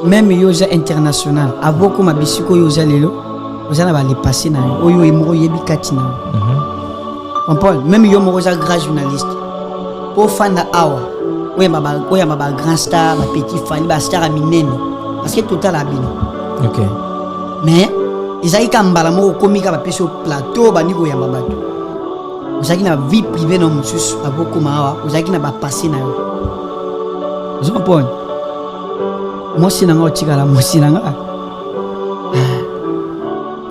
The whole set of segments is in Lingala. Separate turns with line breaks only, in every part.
même yoza international aboko mabisiko yoza lelo ozana ba les passer na oyo emoko yebi katina comprendre même yo moko za grand journaliste pour fanda awa oya ba grand star ba petit fan ba star minene parce que total abino
OK
mais ezali kambala moko komika ba peso plateau ba niko ya babato ozaki na vie privée na mususu aboko mawa ozaki na ba passer na yo je comprends moi si nanga otikala mosi nanga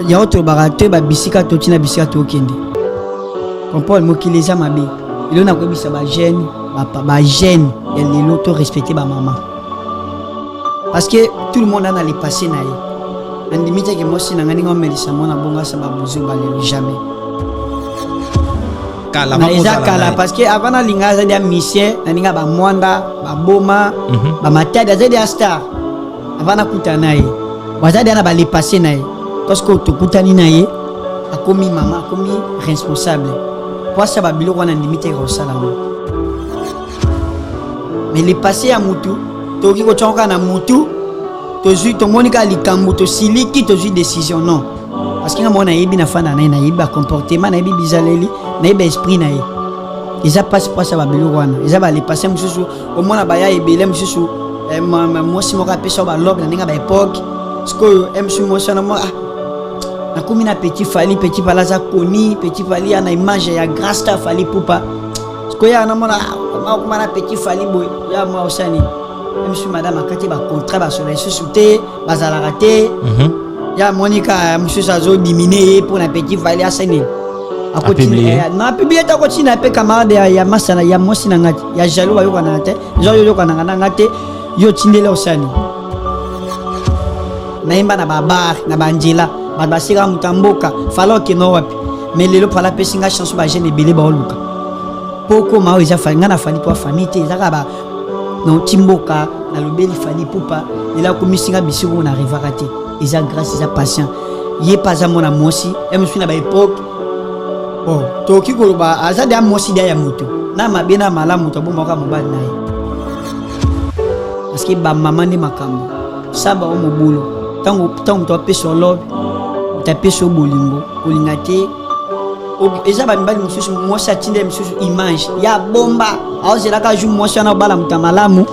ya oto barato ba bisika to tina bisika to kende comprendre mokili eza mabe ilo na kwebisa ba jeune ba jeune ya lelo to respecter ba maman parce que tout le monde a les passer na ye andimite ke mosi nanga ninga melisa mona bonga sa ba buzu ba lelo jamais
kala
na eza kala parce que avant na linga za dia mission na ninga ba mwanda ba boma ba matadi za dia star avant na kutana ye waza dia na ba les passer na ye parce que to kutani na ye akomi mama akomi responsable kwa sababu bilo kwa na ndimite ko salama mais les passer ya mutu to ki ko chonka na mutu to zui to monika likambu to siliki to zui décision non parce que ngamo na yebi na fana na yebi ba comportement na yebi bizaleli na yebi esprit na ye eza passe pas ça ba bilo wana eza ba les passer mususu au moins na ba ya ebele mususu moi si mo ka pesa ba lob na ninga ba époque skoyo emsu mo sana mo na komi na petit palaza koni petit fali na image ya grand star fali pupa skoya na mona ma na petit fali boy ya moi osani emsu madame akati ba contrat ba sur les sociétés bazala raté ya monika monsieur sazo diminuer pour na petit fali asani akoti na publier ta koti na pe camarade ya masana ya mosi na ngati ya jalo yo kana te yo kana ngate yo tindele osani naimba na babar na banjela basira mutamboka falo ke no wapi mais lelo pala pesinga chance ba jeune ebele ba oluka poko ma oza fanga na fali kwa famille te ezaka ba no timboka na lobeli fali pupa ela komisinga bisiku na rivaka te eza grâce eza patient ye pas mona mosi emsu na ba époque oh to kiko ba aza dia mosi dia ya mutu na mabena malamu to bomba ka mobali naye parce que ba maman ni makambo saba o mobulo tango to peso lobe tapé sur bolingo olingate eza ba mbali mususu mosi atinde mususu image ya bomba aozela ka ju mosi na bala mutamalamu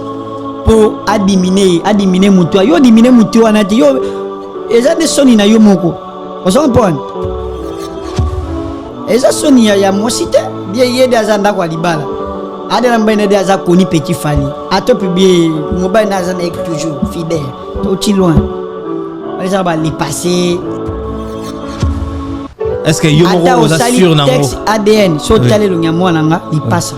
po adiminer mutu yo diminer mutu wana te yo eza de soni na yo moko osonpon eza soni ya mosi te bien yede azanda kwa libala adela mbene de aza koni petit fali ato publier mobile na azanda ek toujours fidèle to ti loin eza ba li passer.
Est-ce que yo moko oza sûr na ngo
ADN so tale lo nyamwa nanga ipasa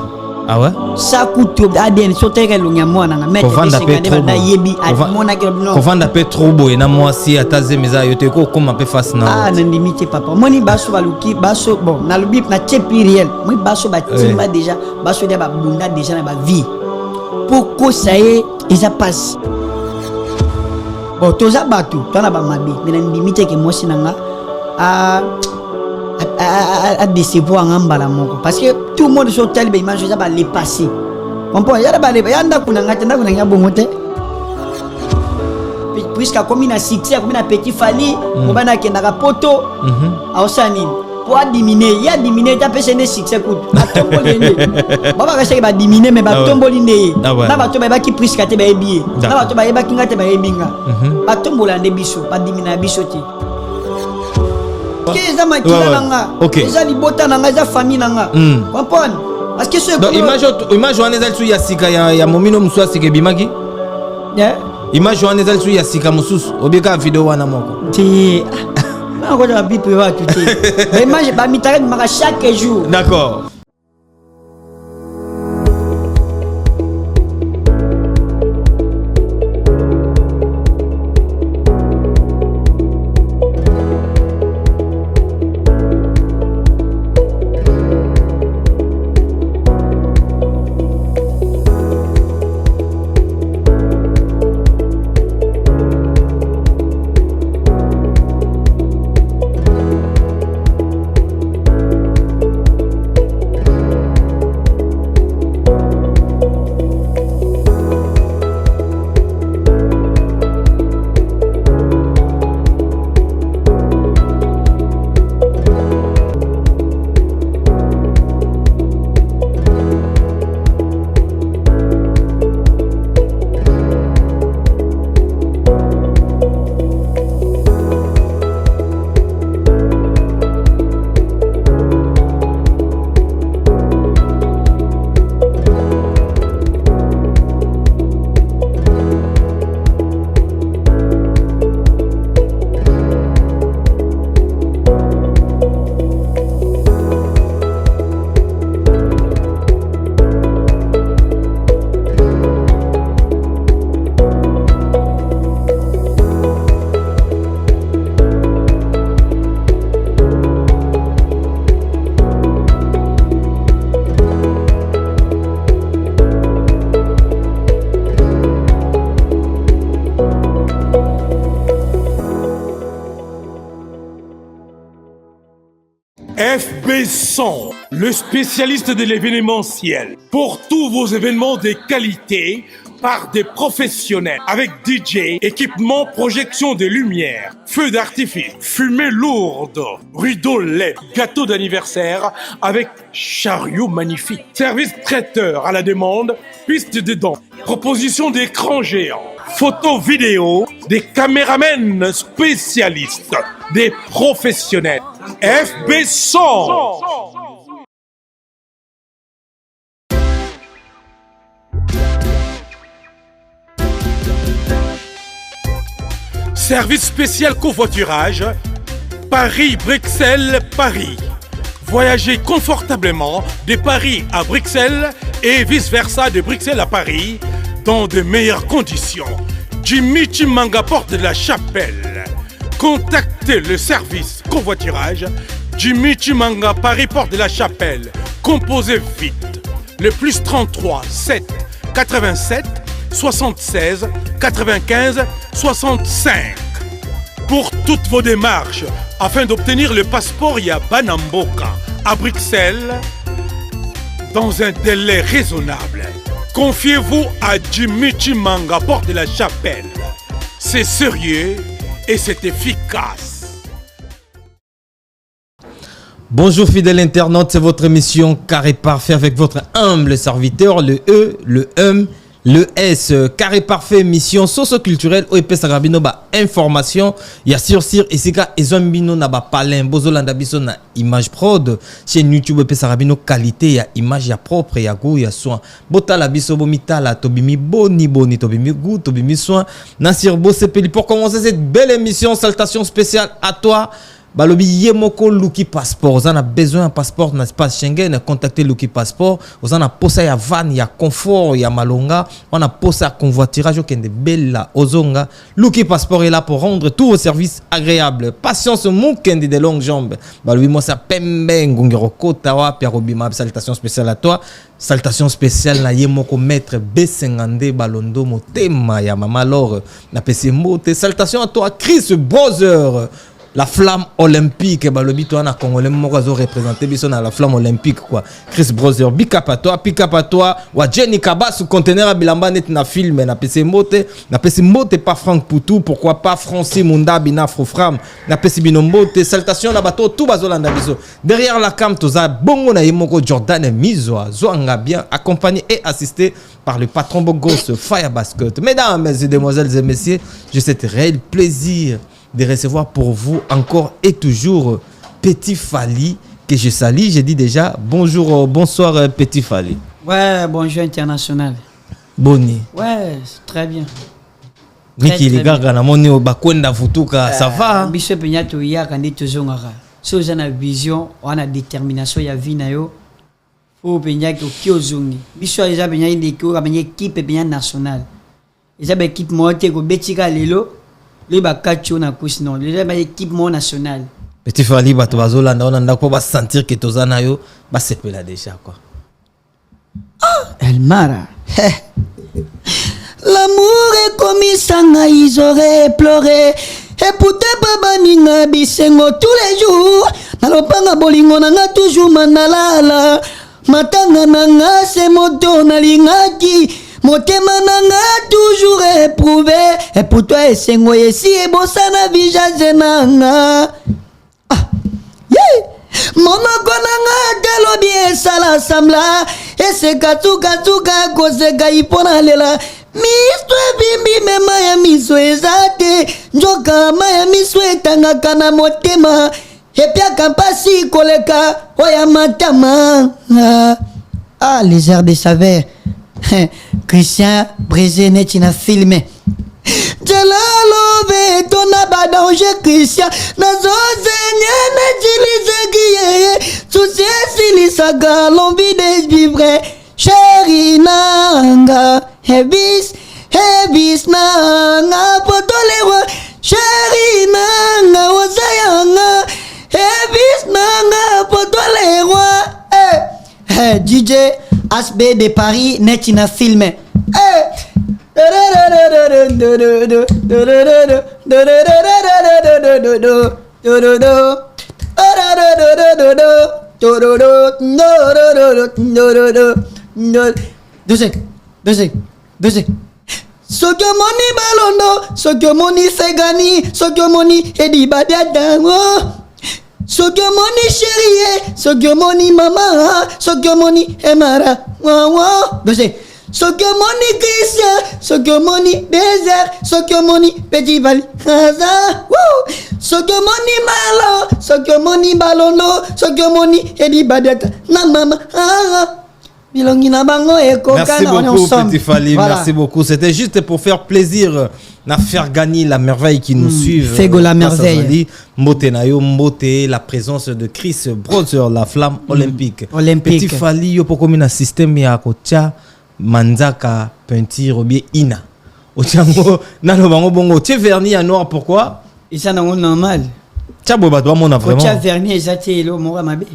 ah ouais
ça coûte ADN so tale lo nyamwa nanga mettre de yebi admona ke no
kovanda pe trop boy na moi si ataze meza yote ko koma pe face na
na limite papa moni baso baluki baso bon na le bip na tchepi réel moi baso ba timba déjà baso de ba bunda déjà na ba vie pourquoi ça y est ça passe bon toza batu tona ba mabi mais na limite ke moi sinanga à décevoir en bala moko parce que tout le monde sur tel be image ça va les passer comprends ya ba ya nda kuna ngata nda kuna nya bongote puisque comme na succès comme na petit fali mobana ke na poto ausani pour diminuer ya diminuer ta pese ne succès coûte atomboli ne baba ka ba diminuer mais ba tomboli ne na ba to ba ki puisque te ba ebié na ba to ba ba ki ngate ba ebinga ba tombola nde biso ba diminuer biso ti qu'est-ce makila nanga eza libota nanga eza famille nanga comprendre parce que ce
donc image wana eza lisu ya sika ya momino mususu asika ebimaki image wana eza lisu ya sika mususu obika video wana moko
ti nako na bipe watu te image ba mitare maka chaque jour
d'accord.
FB100, le spécialiste de l'événementiel. Pour tous vos événements de qualité, par des professionnels, avec DJ, équipement, projection de lumière, feux d'artifice, fumée lourde, rideaux LED, gâteau d'anniversaire avec chariot magnifique, service traiteur à la demande, piste de danse, proposition d'écran géant, photo vidéo, des caméramens spécialistes, des professionnels. FB100. Service spécial covoiturage, Paris-Bruxelles-Paris. Voyagez confortablement de Paris à Bruxelles et vice-versa de Bruxelles à Paris dans de meilleures conditions. Jimmy Chimanga, porte de la Chapelle. Contactez le service covoiturage Jimmy Chimanga, Paris, porte de la Chapelle. Composez vite. Le plus 33 7 87 76 95 65. Pour toutes vos démarches, afin d'obtenir le passeport Yabanamboka à Bruxelles, dans un délai raisonnable, confiez-vous à Jimmy Chimanga, porte de la Chapelle. C'est sérieux et c'est efficace.
Bonjour fidèles internautes, c'est votre émission Carré Parfait avec votre humble serviteur, le E, le M, le S. Carré Parfait, émission socio-culturelle OEP Sagrabino, information, ya sur Isika Ezombino na palin, Bozolanda biso na image prod, chaîne YouTube OEP Sagrabino, qualité, ya image, ya propre, ya goût, ya soin. Botala biso bomitala, tobimi boni, tobimi goût, tobimi soin. Nasir Bosepeli, pour commencer cette belle émission, salutation spéciale à toi. Balobi Yemoko Luki Passport. Vous en avez besoin d'un passeport dans l'espace Schengen. Contactez Luki Passport. Vous en avez posa ya van, ya confort, ya malonga. On a posa convoiturage au Kende Bella, Ozonga. Luki Passport est là pour rendre tous vos services agréables. Patience mou Kende de longues jambes. Balobi Mosa Pembe Ngungiroko Tawa Pierrobima. Salutation spéciale à toi. Salutation spéciale na Yemoko Maître B50 Balondo Motema ya Mama Laure. Na PC Mote. Salutation à toi Chris Brother. La flamme olympique, balobi toi na Congolais mokazo représenter biso na la flamme olympique quoi. Chris Brother, pick up à toi, wa Jenny Kabas sous conteneur à bilamba net na film na PC Mote pas Franck Poutou, pourquoi pas Francis Munda bina Frofram, na PC Binombote, salutation na bateau tout bazolanda biso. Derrière la cam toza bongo na yemoko Jordan Mizoa, zoanga bien accompagné et assisté par le patron Bogos Fire Basket. Mesdames et demoiselles et messieurs, j'ai cet réel plaisir de recevoir pour vous encore et toujours Petit Fally que je salue. J'ai dit déjà bonjour, bonsoir Petit Fally.
Ouais, bonjour international.
Boni.
Ouais, très bien.
Miki ligaga na moni bakwenda futuka, ça va?
Biso penyato ya kandi tozongaka. So za na vision, wana détermination ya vie na yo. Fo penyaki okiozungi. Biso eza penyaki ndeko ka penye équipe penya nationale. Eza ba équipe mote ko betika lelo. Le bakacho na kusino. Le ba équipe nationale.
Petit Fally bato bazolanda on ndako ba sentir que tozana yo ba sepela déjà quoi.
Elmara. L'amour est comme sanga, ils auraient pleuré. Et pourtant, papa ninga bisengo tous les jours. Nalopanga bolingo nanga toujours manalala. Matanga nanga se moto nalingaki. Motema nanga toujours éprouvé. Et pour toi, esengo yesi e bosana vijaze nanga. Ah, yeah. Monoko nanga telo bien sala sambla. Et se katuka koseka ipona lela. Miso bimbi mema ya miso ezate. Njoka ya miso etanga kana motema. Epia kampasi koleka oya matama. Ah, les airs de saveur. Christian Brézé netina filmé. Jalalo tona ba danger Christian. Nazo zenye na jilize giye. Souci saga l'envie de vivre. Chéri nanga. Hebis nanga potolewa. Chéri nanga wazayanga. Hebis nanga potolewa. DJ Asbe de Paris netina filmé. Deuxième. Sokyo balondo, Sokyo segani, Sokyo edi badiadango. Sokyo chérie, Sokyo mama, Sokyo emara. Deuxième. Sokyo Christian, Sokyo désert, Sokyo petit val. Sokyo malo, Sokyo balondo, Sokyo edi badiata. Na mama.
Merci beaucoup, Petit Fally. Voilà. Merci beaucoup. C'était juste pour faire plaisir à faire gagner la merveille qui nous suivent.
Fego la merveille.
Mbote, la présence de Chris Brother, la flamme olympique. Petit Fally, yo poko mina système ya kocha manzaka peinture ou bien ina. Ochango nalo bango bongo. Tu vernis à noir pourquoi?
Et ça non normal.
Tia boba doit mon vraiment.
Kocha vernis ezati lo mora mabe.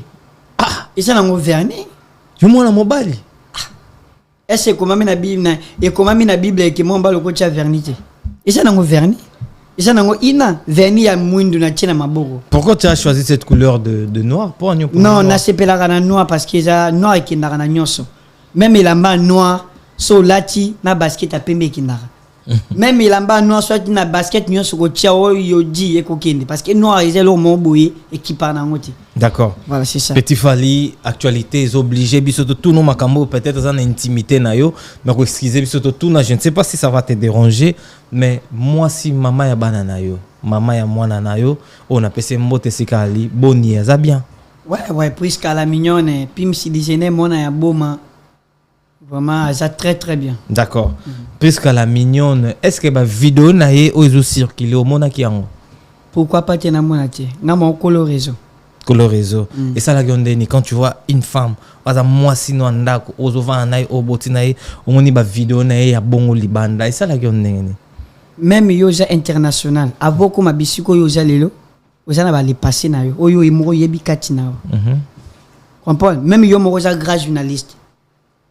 Ah, et ça non vernis.
Je moi la mobile.
Est-ce que comment na Bible et comment na Bible que mon balo ko tia vernité. Et ça nango vernis. Et ça nango ina vernis ya mwindu na tina maboko.
Pourquoi tu as choisi cette couleur de noir pour un
non, na sepela na noir parce que ça noir et kindara na nyonso. Même il a noir so lati na basket a pembe kindara. Même il a noir soit na basket nyonso ko tia o yodi e ko kende parce que noir est le mon boye et qui parle en ngoti.
D'accord.
Voilà, c'est ça.
Petit Fally, actualité est obligé bisoto tout nos makambo peut-être en intimité na yo, mais excusez bisoto tout na je ne sais pas si ça va te déranger, mais moi si maman ya banana yo, maman ya mwana na yo, on a passé mbote sikali, boni ça bien.
Ouais, puisque la mignonne, puis si disait mona ya boma. Vraiment, ça très très bien.
D'accord. Puisque la mignonne, est-ce que la vidéo na ye ozo circuler au mona ki yango?
Pourquoi pas tena mona tie? Na mon colorezo.
Colorezo. Et ça la gondeni quand tu vois une femme, waza moi sino ndako ozo va na o botina ye, omoni ba vidéo na ye ya bongo libanda. Et ça la gondeni.
Même yoza international, avoko mabisiko yoza lelo, oza na ba le passer na yo. Oyo imoro yebi kati na yo. Comprends? Même yo mo oza grand journaliste.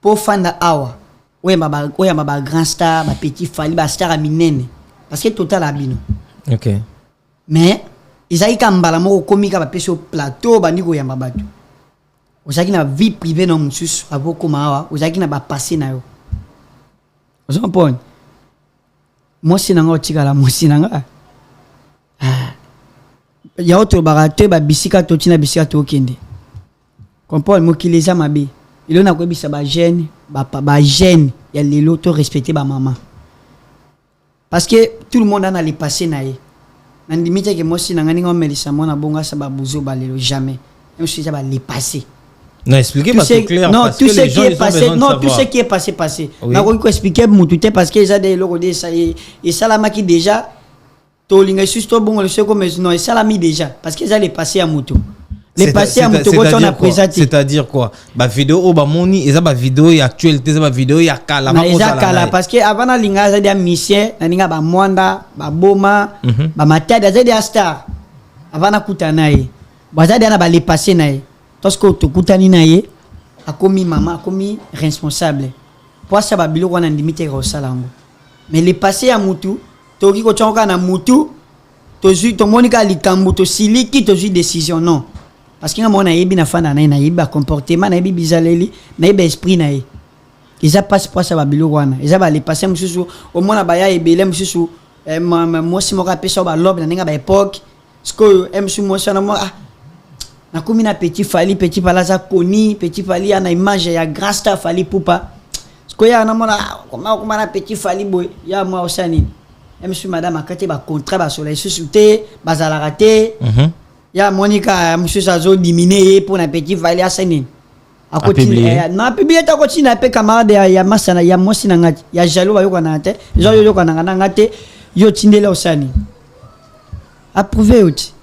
Pour fanda awa oya maba grand star ba Petit Fally ba star minene parce que total abino.
OK.
Mais izaki kambala moko komika ba peso plateau ba ndiko ya mabatu. Ozaki na vie privée na mususu avoko mawa ozaki na ba passer na yo. Ozo compone. Moi sinanga otikala moi sinanga. Ya auto barate ba bisika totina bisika to kende. Comprends mo kileza mabe. Il y a un jeune, il y a les lotos respecter ma maman. Parce que tout le monde a les passé naïe. Nan limite que moi si n'angani ngom melisa mona bonga sa ba buzo balelo jamais. Même si ça va les passer.
Non, expliquez pas tout clair.
Non,
parce
tout
que
ce qui est passé,
non,
tout ce qui est passé.
Oui.
Na ko expliquer mututé parce que ça des logos de ça et ça la maki déjà to linga susto bongo le seko mais non et ça la mis déjà parce que ça les passé à mutu. Les passés à Moutoko, on a présenté.
C'est-à-dire quoi? Ma vidéo au Bamoni, et ça ma vidéo et actualité, ça ma vidéo et à Kala.
Parce que avant la linga, ça des missions, la linga ba Mwanda, ba Boma, ba Matia, ça des stars. Avant la Koutanaï, bah ça des na les passés naï. Parce que tu Koutani naï, a commis maman, a commis responsable. Pour ça, ba bilo on a limité au salango. Mais les passés à Moutou, toki ko chonka na Moutou, tozu to monika likambu to siliki tozu décision non. Parce que moi na yebi na fana na yebi comportement na yebi bizaleli na yebi esprit na ye ils a passe pour ça ba bilo wana ils a ba les passer mususu au mona ba ya ebele mususu moi si mo rappeler ça ba lob na ninga ba époque ce que mususu moi ça na moi na komi na Petit Fally palaza koni Petit Fally na image ya grand star Fally Poupa ce que ya na mona comment na Petit Fally boy ya moi osani mususu madame akate ba contrat ba soleil susute ba zala raté ya Monica monsieur Sazo diminué pour na Petit Fally à Sénin à côté na publié ta côté na pe camarade ya masana ya mosi na ngati ya jalo ba yoko na te yo kana ngate yo tindele osani approuvé outi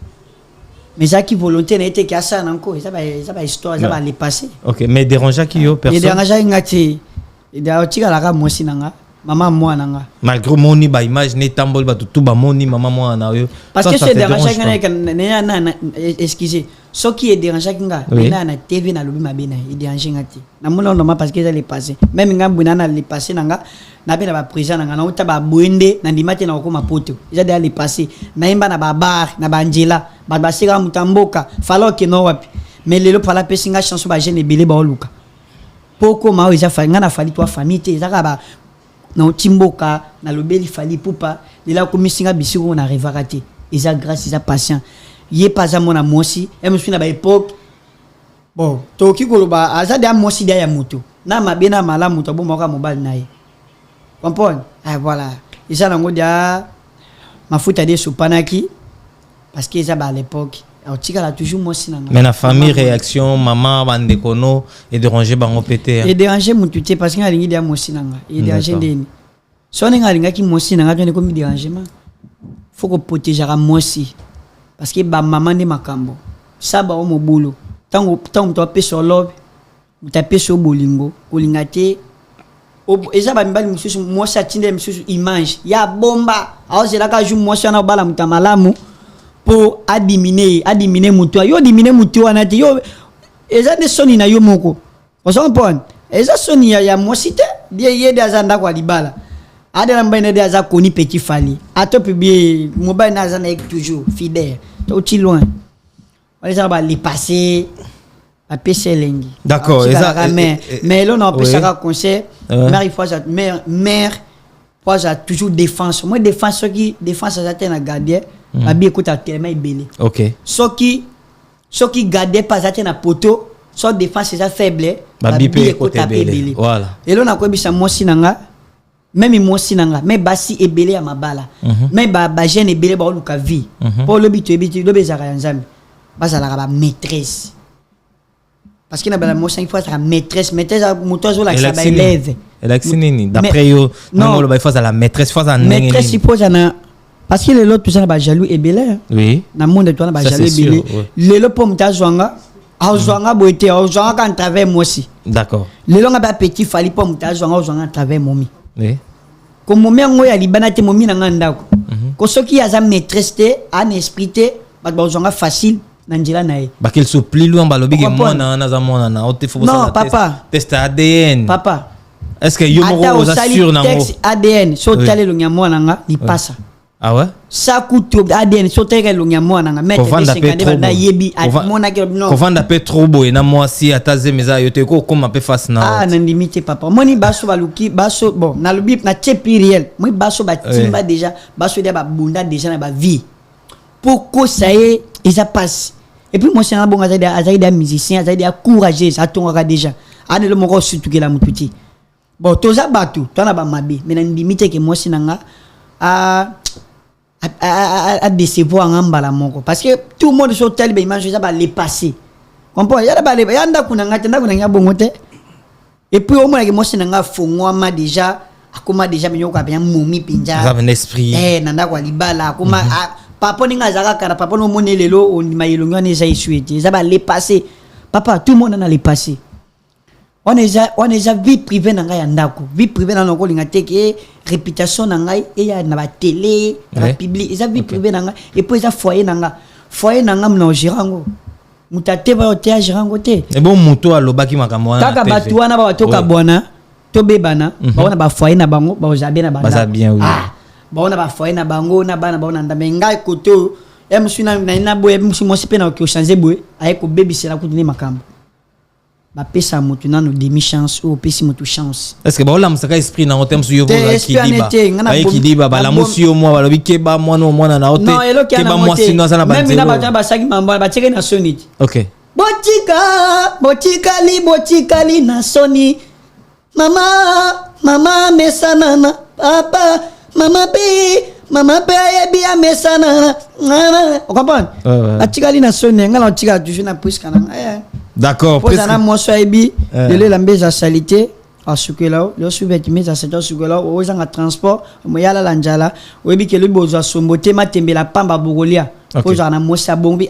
mais ça qui volonté na été ka ça nanko ça va histoire ça va les passer. OK,
mais dérangeant qui yo personne.
Et dérangeant ngati et da tika la ka mosi nanga maman moi nanga
malgré moni ba image ne tambol ba tout ba moni maman moi na yo
parce que c'est dérangeant ngana excusez ce qui est dérangeant kinga na TV na lobi mabena il dérange ngati na mona normal parce que ça les passé même nga bunana les passé nanga na bena ba président nanga na uta ba bwende na ndimate na okoma poto ils a les passé na imba na ba bar na banjela ba sika mutamboka falo ke no wapi mais lelo pala pesinga chance ba jeune belé ba oluka poko ma ils a fa nga na fali toi famille te za ba na otimboka na lobeli fali pupa lela ko misinga bisiko na revakate ils a grâce ils a patient yé pas à mon amour si et me suis na ba époque bon to ki ko ba azade amour si dia ya moto na mabena mala moto bo moka mobile na ye comprendre ah voilà ils a nango dia mafuta de sopanaki parce que ça ba à l'époque alors tika la toujours moi si nanga
mais la famille réaction maman bande kono et déranger bango pété
et déranger mutu te parce que alingi dia moi si nanga et déranger ndeni so ninga alinga ki moi si nanga to ne ko mi dérangement faut que protéger à moi si parce que ba maman de makambo ça ba o mobulu tango to pe sur lobe to pe sur bolingo kolingate o eza ba mbali mususu moi ça tinde mususu image ya bomba aoze la ka ju moi ça na bala mutamalamu pour adiminer mutu yo diminer mutu wana te yo eza de soni na yo moko on s'en prend eza soni ya moi cité bien yede azanda kwa libala adela mbene de aza koni petit fali ato publier mobile na azana ek toujours fidèle to ti loin on les a les passer à PC lengi
d'accord
mais là on peut ça conseil mère fois à toujours défense moi défense ça tient à garder la bien écoute à tellement belé
OK
ce qui garder pas ça tient à poteau soit défense c'est faible
la bien écoute à belé voilà
et là on a quoi bisa moi sinanga même moi sinanga mais basi ebelé à mabala mais ba jeune ebelé ba luka vie pour le bitu lo bezaka nzambe basa la maîtresse parce que na bala moi 5 fois ça maîtresse moto zo la ça ba élève
nini d'après yo non le ba fois la maîtresse fois ça
maîtresse suppose na parce que les autres tout ça ba jaloux ebelé
oui
na monde toi na ba jaloux ebelé les autres pour mta zwanga azwanga boité azwanga kan travers moi aussi
d'accord
les longa ba petit fali pour mta zwanga travers momi
oui
comme momi ngo ya libana te momi na ngandako ko soki aza maîtresse te an esprit te ba zonga facile na njila na ye
ba qu'il soupli loin ba lobi ke mona na za mona na ote faut
non papa
test ADN
papa
est-ce que yo mo vous assure na ngo
test ADN so tale lo nyamona nga ni passa
ah ouais
ça coûte ADN so tale lo nyamona nga mettre 50 na yebi mona ke non
ko vanda pe trop boy na moi si ataze meza yo te ko comme pe face na
ah na limite papa moni baso baluki baso bon na lobi na chepi réel moi baso ba timba déjà baso de ba bunda déjà na ba vie pourquoi ça est et ça passe et puis moi c'est un bon azali musicien azali courageux ça tonga déjà ane le moko surtout que la mututi bon toza batu tona ba mabe mais na limite que moi sinanga à décevoir ngambala moko parce que tout le monde sur tel ba image ça ba les passer comprends ya ba les yanda kunanga tenda kunanga bongote et puis au moins que moi sinanga fongwama déjà akoma déjà minyo ka bien momi pinja
ça un esprit
nanda kwa libala akoma papa ninga zaka kara papa no mone lelo on mayelonga ne za isuete ça va les passer papa tout le monde na les passer on est vie privée nanga ya ndako vie privée na noko linga teke réputation nanga et ya na ba télé na public ça vie privée nanga et puis ça foyer nanga mna girango mutate ba hotel girango te
et bon muto alobaki makambo wana
kaka batu wana ba toka bwana to bebana ba wana ba foyer na bango ba ozabe na banda
ba bien oui
baona ba foyer na bango na bana baona ndambe ngai koto e musuna na boye musimo sipe na ko changer boye ay ko bebisela ko dini makambo ba pesa mutu na no demi chance ou pesi mutu chance
est-ce que ba ola musaka esprit na hotem su yo ki diba ba la musio mo ba lobi ke ba mwana na hotel ke ba mo sino sana ba
même na ba ba saki mamba ba cheke na soni
OK
botikali na soni mama mesana na papa Mama pe ayebi ya mesana on comprend atikali na sonne ngala tika toujours na puisque na
d'accord
presque na mo so ayebi le lambeza salité à sukela le sous-vêtements à cette sukela o zanga transport mo yala la njala oyebi ke le bozo sombote matembela pamba bogolia o zana mo sa bombi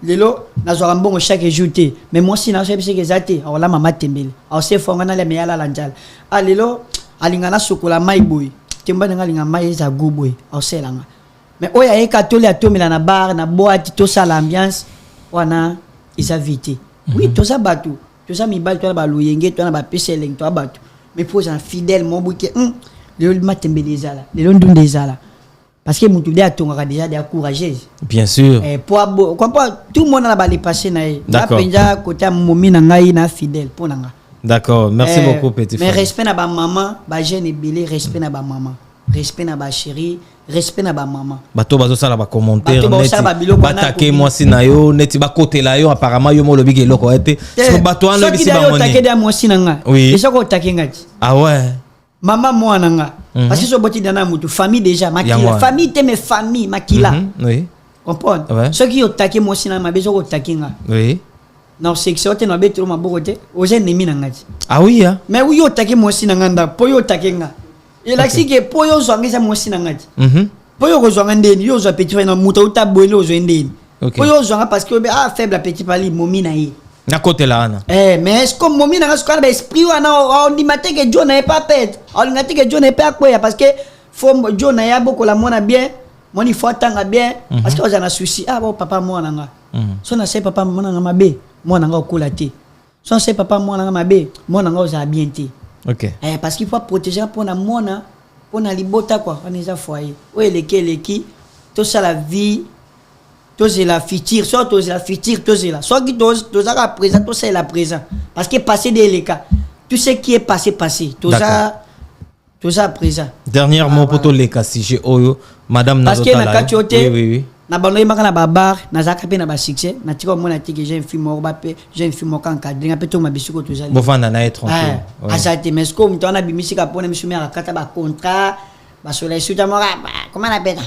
lelo na zo mbongo chaque jour te mais moi si na so ebise ke zate o la mama tembele o se fonga na le yala la njala lelo alingana sukola mai boy timba nga linga mai za gubwe au selanga mais oya e katoli atomela na bar na boîte to sala ambiance wana eza vite oui toza bato toza mibali toza baluyenge toza ba peseleng toza bato mais pour un fidèle mon bouquet lelo matembe ezala lelo ndunde ezala parce que mutu de atongaka déjà de courageuse
bien sûr
pour comprend tout le monde na ba les passer na ye
d'accord
penja côté momi na ngai na fidèle pour nanga
d'accord merci beaucoup petit
mais
frère
respect na ba maman ba jeune ebele respect na ba maman respect na ba chérie respect na ba maman
bato bazosala ba commentaire
neti
batake mwasi na yo neti bakotela yo apparemment yo molobi ke eloko ete so bato wana bisi bango ni
otake dia mwasi na nga esa ko otake ngati
ah ouais
maman moi na nga parce que so boti dana mutu famille déjà makila famille te mais famille makila
oui
comprendre ce qui otake mwasi na mabe so ko otake nga
oui
non section te no betro maboko te oje nemi na ngati
ah oui hein
mais oui otake mwasi na nga nda po yo otake nga et là si que po yo zongeza mwasi na ngati po yo kozonga ndeni yo zo petit frère muta utabwele ozo ndeni po yo zonga parce que faible petit pali momi na ye
na côté là ana
mais est-ce comme momi na nga skala ba esprit wana on dit matin que John n'est pas pète on dit que John n'est pas quoi parce que faut John ya beaucoup la mona bien mon il faut tanga bien parce que on a souci bon papa moi na nga so na say papa moi na nga mabe moi na nga okola te so na say papa moi na nga mabe moi na nga oza bien te
ok
parce qu'il faut protéger pour na mona pour na libota quoi on est à foyer ouais les tout ça la vie tout c'est la future soit tout c'est la future tout c'est là soit qui tout ça la présent tout c'est la présent parce que passé des les cas tout ce qui est passé tout ça présent
dernier mot pour tous les cas si j'ai oyo madame
parce que na kachote
oui
na banoy makana ba bar na zakape na ba succès na tika mona tiki j'ai un film ba pe j'ai un film kan cadre ngape to mabisuko to zali
bofanda na être tranquille
asate mais comme to na bimisika pona misumi akata ba contrat ba soleil suta mora comment on appelle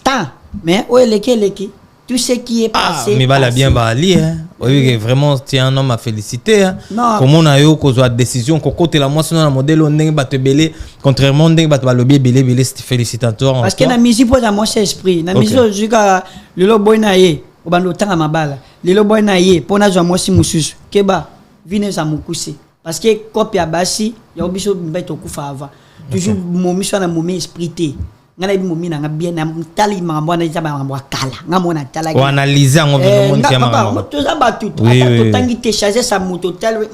tant mais leki tout ce qui est passé
mais bala bien bali hein oui vraiment tu es un homme à féliciter hein
comment
on a eu cause de décision ko côté la moi sinon la modèle on ndenge bato belé contrairement ndenge bato balobi belé c'est félicitatoire
parce que na musique pour moi c'est esprit na musique jusqu'à le boy na ye obando tanga mabala le boy na ye pona zo moi si mususu keba vine za mukuse parce que copia basi ya obiso mbeto kufa ava toujours momi so na momi esprit ngana bi momi na bien na tali mambo na zaba mambo kala ngamona tala
o analyser ngo bino moni kia mambo
to za batu to tangi te changer sa moto tel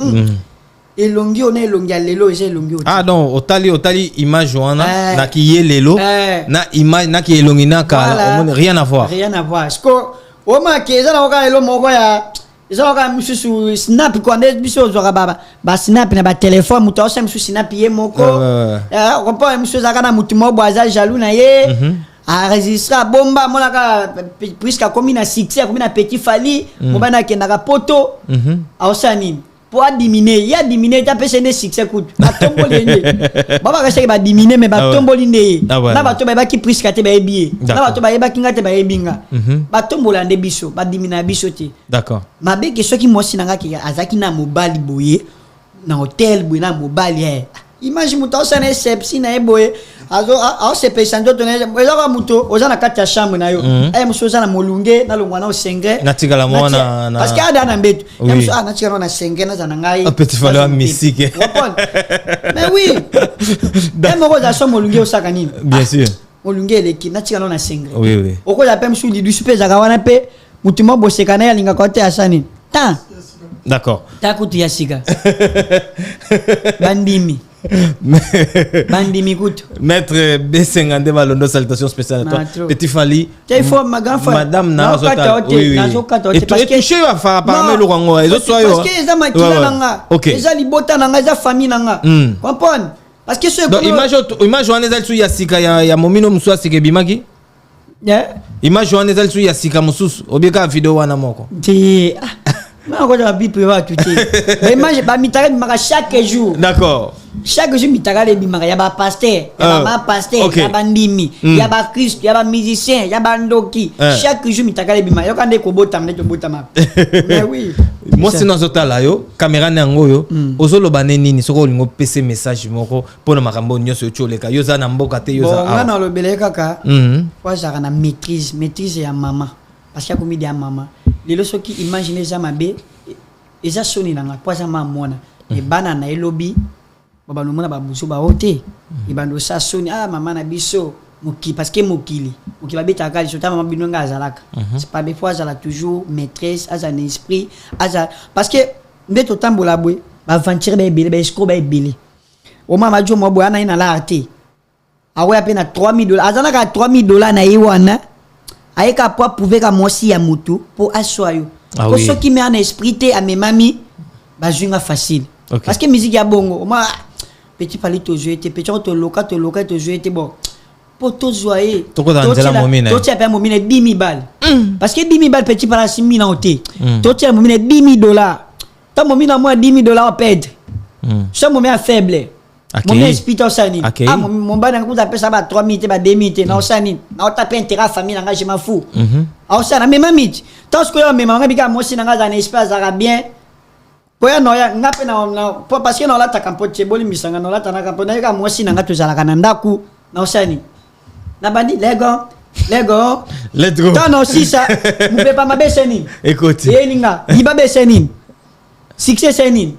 elongi ona elongi lelo ese elongi
ah non otali image wana na ki ye lelo na image na ki elongi na kala rien à voir
parce que o ma ke za na ka elo moko ya ils ont mis snap quand des biso zora ba snap na ba téléphone muto osem su snap ye moko on peut monsieur zakana mutu mo boaza jaloux na ye a registra bomba mona ka puisque comme na succès comme na petit fali mo bana ke na poto a osani pour diminuer ya diminuer ta pese ne succès coûte atomboli nde baba ka seke ba diminuer mais ba tomboli nde na ba to ba ki puisque te ba ebier na ba to ba yeba kinga te ba ebinga ba tombola nde biso ba diminuer biso te
d'accord
mabe ke soki mosi nanga ki azaki na mobali boye na hotel boye na mobali imagine muto sana sepsi na eboye azo se pesa ndoto na ezaka muto ozana kati ya chambre na yo muso ozana molunge na longwa na osengre
na tigala mwana na
parce que ada na mbeto muso na tigala na sengre na zana ngai
petit falloir mystique
mais oui moko za so molunge osaka nini
bien sûr
molunge eleki na tigala na sengre
oui
okoza pe musu di dusu pe zaka wana pe mutu mo boseka na yalinga kote asani ta
d'accord
takutu ya sika bandimi Bandi Mikutu.
Maître B52 Malondo, salutations spéciales à toi. Petit Fali. Madame Nazota. Oui. Et tu es touché à faire apparemment le rango.
Parce que les amakila nanga. Les alibota nanga, les familles nanga. Comprends? Parce que ce
donc image on est allé Yasika ya momino muswa sike bimaki. Image on est allé Yasika musus. Obeka vidéo wana moko.
Ti mais on va bien prévoir tout est. Image ba mitara bimaka chaque jour.
D'accord.
Chaque jour mitara le bimaka ya ba pasteur, ya ba pasteur, ya ba ndimi, ya ba Christ, ya ba musicien, ya ba ndoki. Chaque jour mitara le bimaka yo kande ko botama to botama. Mais oui.
Moi c'est dans zotala yo, caméra nango yo, ozolo baneni ni soko lingo PC message moko pona makambo nyonso choleka yo za na mboka te yo za.
Bon, na lo belé kaka. Kwa za na maîtrise ya maman. Parce que comme dia maman. Lelo soki imaginer za mabe eza soni nanga kwa za mama e bana na elobi baba no mona ba buso ba hote e bando sa soni mama na biso moki parce que mokili ba beta kali sota mama binonga azalaka c'est pas des fois azala toujours maîtresse azan esprit azal parce que ndeto tambola boy ba aventure ba ebele ba escroc ba ebele o mama jo mo boy ana ina la arte awe apena $3000 azana ka $3000 na yiwana ayeka po prouver ka mosi ya mutu pour assoyo ko soki me ana esprit te a me mami ba junga facile parce que musique ya bongo ma petit pali to jouer te petit to loka to jouer te bon pour to jouer
to ko danzela momine
to tia pa momine 10 000 balles parce que 10 000 balles petit pala 6 000 en te to tia momine $10 000 ta momine moi $10 000 à perdre ça momine faible mon esprit osani ah mon bana ko za pesa ba 3 000 te ba 2 000 te na osani na taper intérêt famille na je m'en fous ah osana même mamit tant que yo même nga bika moi si na za na esprit azara bien poya no ya ngape na parce que no la ta kampoche boli misanga no la ta na kampo na ka moi si na nga to zala kana ndaku na osani na bandi lego
let's go
tant aussi ça vous pouvez pas m'abeseni
écoute
yelinga iba beseni succès seni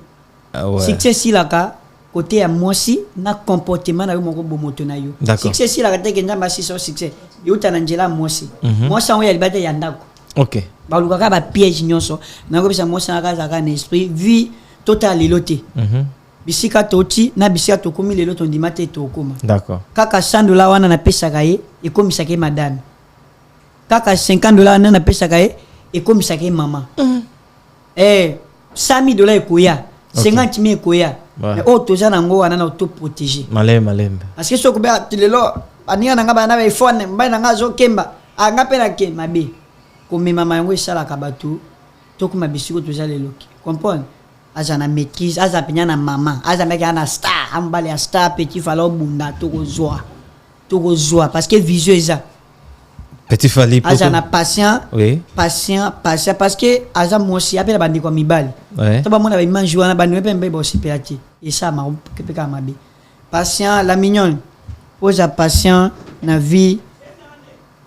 ah ouais
succès si la ka côté ya moisi na comportement na yo moko bomoto na yo succès si la ka te kenza ba si so succès yo ta na njela moisi moisi on ya libate ya ndako
OK
ba lukaka ba piège nyonso na ko bisa moisi na ka za ka na esprit vie total lilote bisika toti na bisika tokumi lelo to ndima te tokoma
d'accord
kaka $100 wana na pesa kaye ekomisaka madame kaka $50 wana na pesa kaye ekomisaka mama $100 ekoya 50 000 ekoya mais toza nango wana na auto protéger
malembe
parce que soko ba lelo aninga nanga bana ba iPhone mbai nanga zo kemba anga pena ke mabe komema mango esala ka batu tokuma bisiko toza lelo comprendre azana maîtrise azapenya na mama azameka na star ambale ya star petit falo bunda tokozwa parce que vision eza
petit fali
azana patient parce que aza mosi apela bandi kwa mibali to ba mona ba image wana bandi pembe bo sipelati et ça ma kepeka mabe patient la mignonne oza patient na vie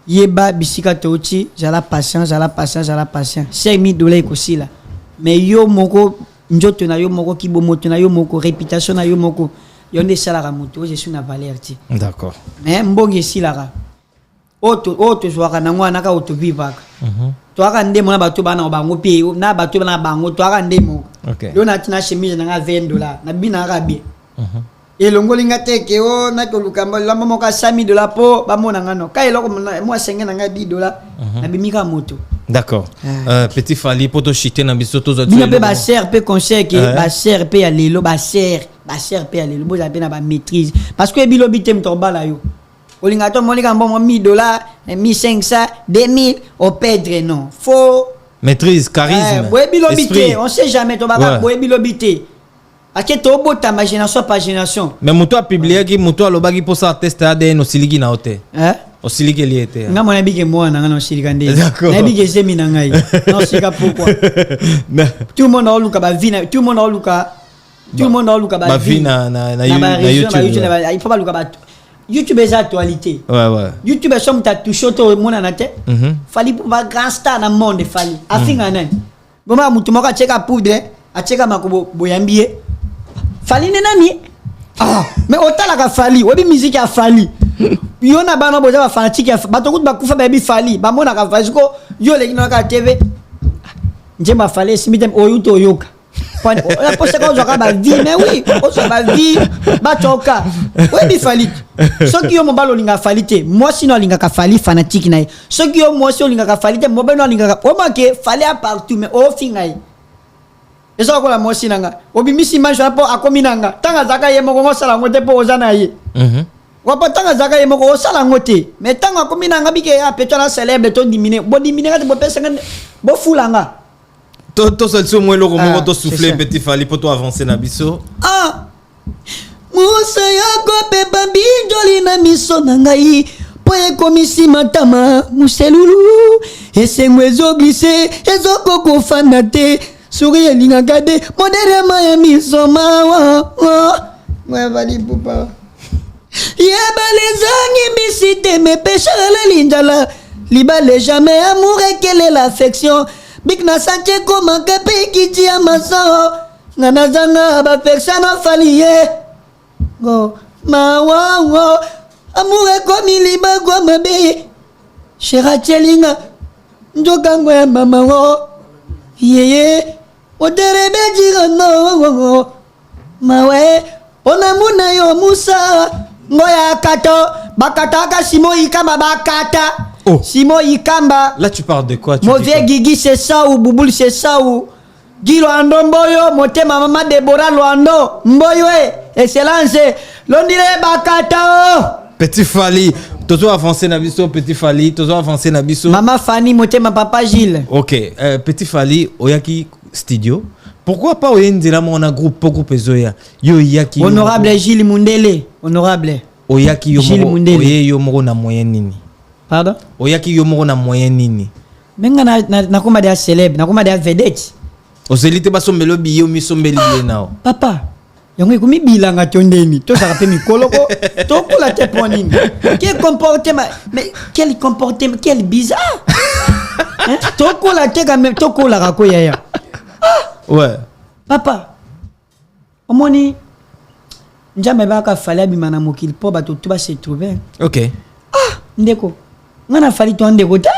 yeba bisika toti zala patient $5,000 ekosila mais yo moko njoto na yo moko kibomoto na yo moko réputation na yo moko yo nde salaka moto je suis na valeur ti
d'accord
mais mbongi silaka auto zwaka na ngwana ka auto vivaka to aka nde mona bato bana bango pe na bato bana bango to aka nde moko yo na tina chemise na $20 na bina ka bien elongoli ngate ke o na to lukamba la mama ka $100,000 po ba mona ngano ka eloko moi $5 na $10 na bimika moto
d'accord petit fali poto chiter na biso to zo
bina pe ba ser pe conseil ke ba ser pe ya lelo ba ser pe ya lelo bo za pe na ba maîtrise parce que bilo bitem to bala yo olinga to monika mbongo $1,000 $1,500 $2,000 au perdre non faut
maîtrise charisme
boye bilo bité on sait jamais to ba boye bilo bité parce que to bota ma génération par génération
mais muto a publié ki muto alobaki pour ça test ADN osiliki na hote osiliki liete
nga mona bige moi na ngana osilika nde na bige zemi na ngai non sika pourquoi tout le monde a luka ba vie tout le monde a luka ba
vie na YouTube
il faut pas luka ba YouTube est actualité
ouais
YouTube est somme ta touché to mona na te fali pour ba grand star na monde fali afinga nani boma mutu moka cheka poudre a cheka makobo boyambie fali ne nani mais otala ka fali obi musique ya fali yo na bana boza ba fanatique ya batokut ba kufa ba bi fali ba mona ka fali ko yo le kino ka TV njema fali simitem oyuto yoka la poste ko zoka ba vie mais oui o so ba vie ba choka obi fali soki yo mobalo linga fali te moi sino linga ka fali fanatique na soki yo moi sino linga ka fali te mobalo linga ka o manke fali a partout mais o fingai eza ko la mosi nanga obimisi manjo apo akominanga tanga zaka ye moko sala ngote po ozana ye wapo tanga zaka ye moko sala ngote mais tanga akominanga bike ya peto na célèbre to diminer bo diminer ka bo pesa bo fulanga
to solution mo loko moko to souffler petit fali pour to avancer na biso
musa yako pe babi joli na miso nangai po ekomisi matama muselulu esengwezo glisse ezokoko fana te sourire linga gade modérement ya misoma moi vali pupa yeba les angi misite me péché la linjala libale jamais amour et quelle est l'affection big na sanche koma kape kiti ya maso ngana zanga ba perfection faliye go ma amour comme liba kwa mabe shera chelinga njokango ya mama wo yeye oterebe jigano mawe ona muna yo musa ngoya kato bakataka simo ikamba bakata simo ikamba.
Là tu parles de quoi?
Mauvais Guigui c'est ça ou Bouboule c'est ça ou Guy Loando Mboyo motema mama Deborah Loando Mboyo excellence l'ondire bakata
Petit Fali toujours avancé na biso. Petit Fali toujours avancé na biso.
Maman Fanny motema papa Gilles.
Ok, Petit Fali oyaki studio. Pourquoi pas oyendela mona groupe ezoya yo yaki
honorable Gilles Mundele honorable
oyaki yo moko na moyen nini?
Pardon?
Oyaki yo moko na moyen nini?
Menga na koma dia célèbre na koma dia vedette.
Ozelite basombelo biyo misombeli nao.
Papa yango ekomi bilanga tondeni to saka pe mikolo ko to kula te ponini. Quel comportement mais quel comportement quel bizarre. Hein? To kula te quand même to kula ka ko yaya.
Ouais.
Papa omoni njame baka fali abimana mokili po bato to ba se trouver.
OK.
Ndeko ngana fali to ndeko ta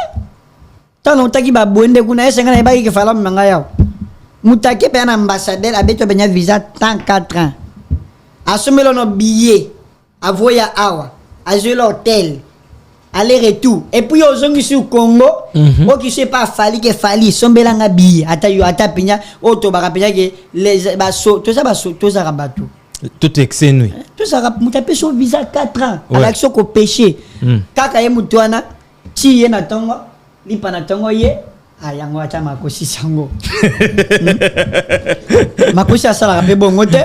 tano taki ba bonde kuna ese ngana ba ki fala manga yao mutaki pe na ambassadeur abeto benya visa tant 4 ans asomelo no billet avoya awa azwe l'hôtel aller retour et puis ozongi sur Congo o qui sait pas fali que fali sombela nga billet ata yo ata penya o to baka penya que les baso to ça rabatu
tout exenui
tout ça mutape sur visa 4 ans
ouais.
avec ce ko péché kaka ye mutwana ti ye na tongo lipa na tongo ye ayango acha makosi sango makosi asala pe bongo te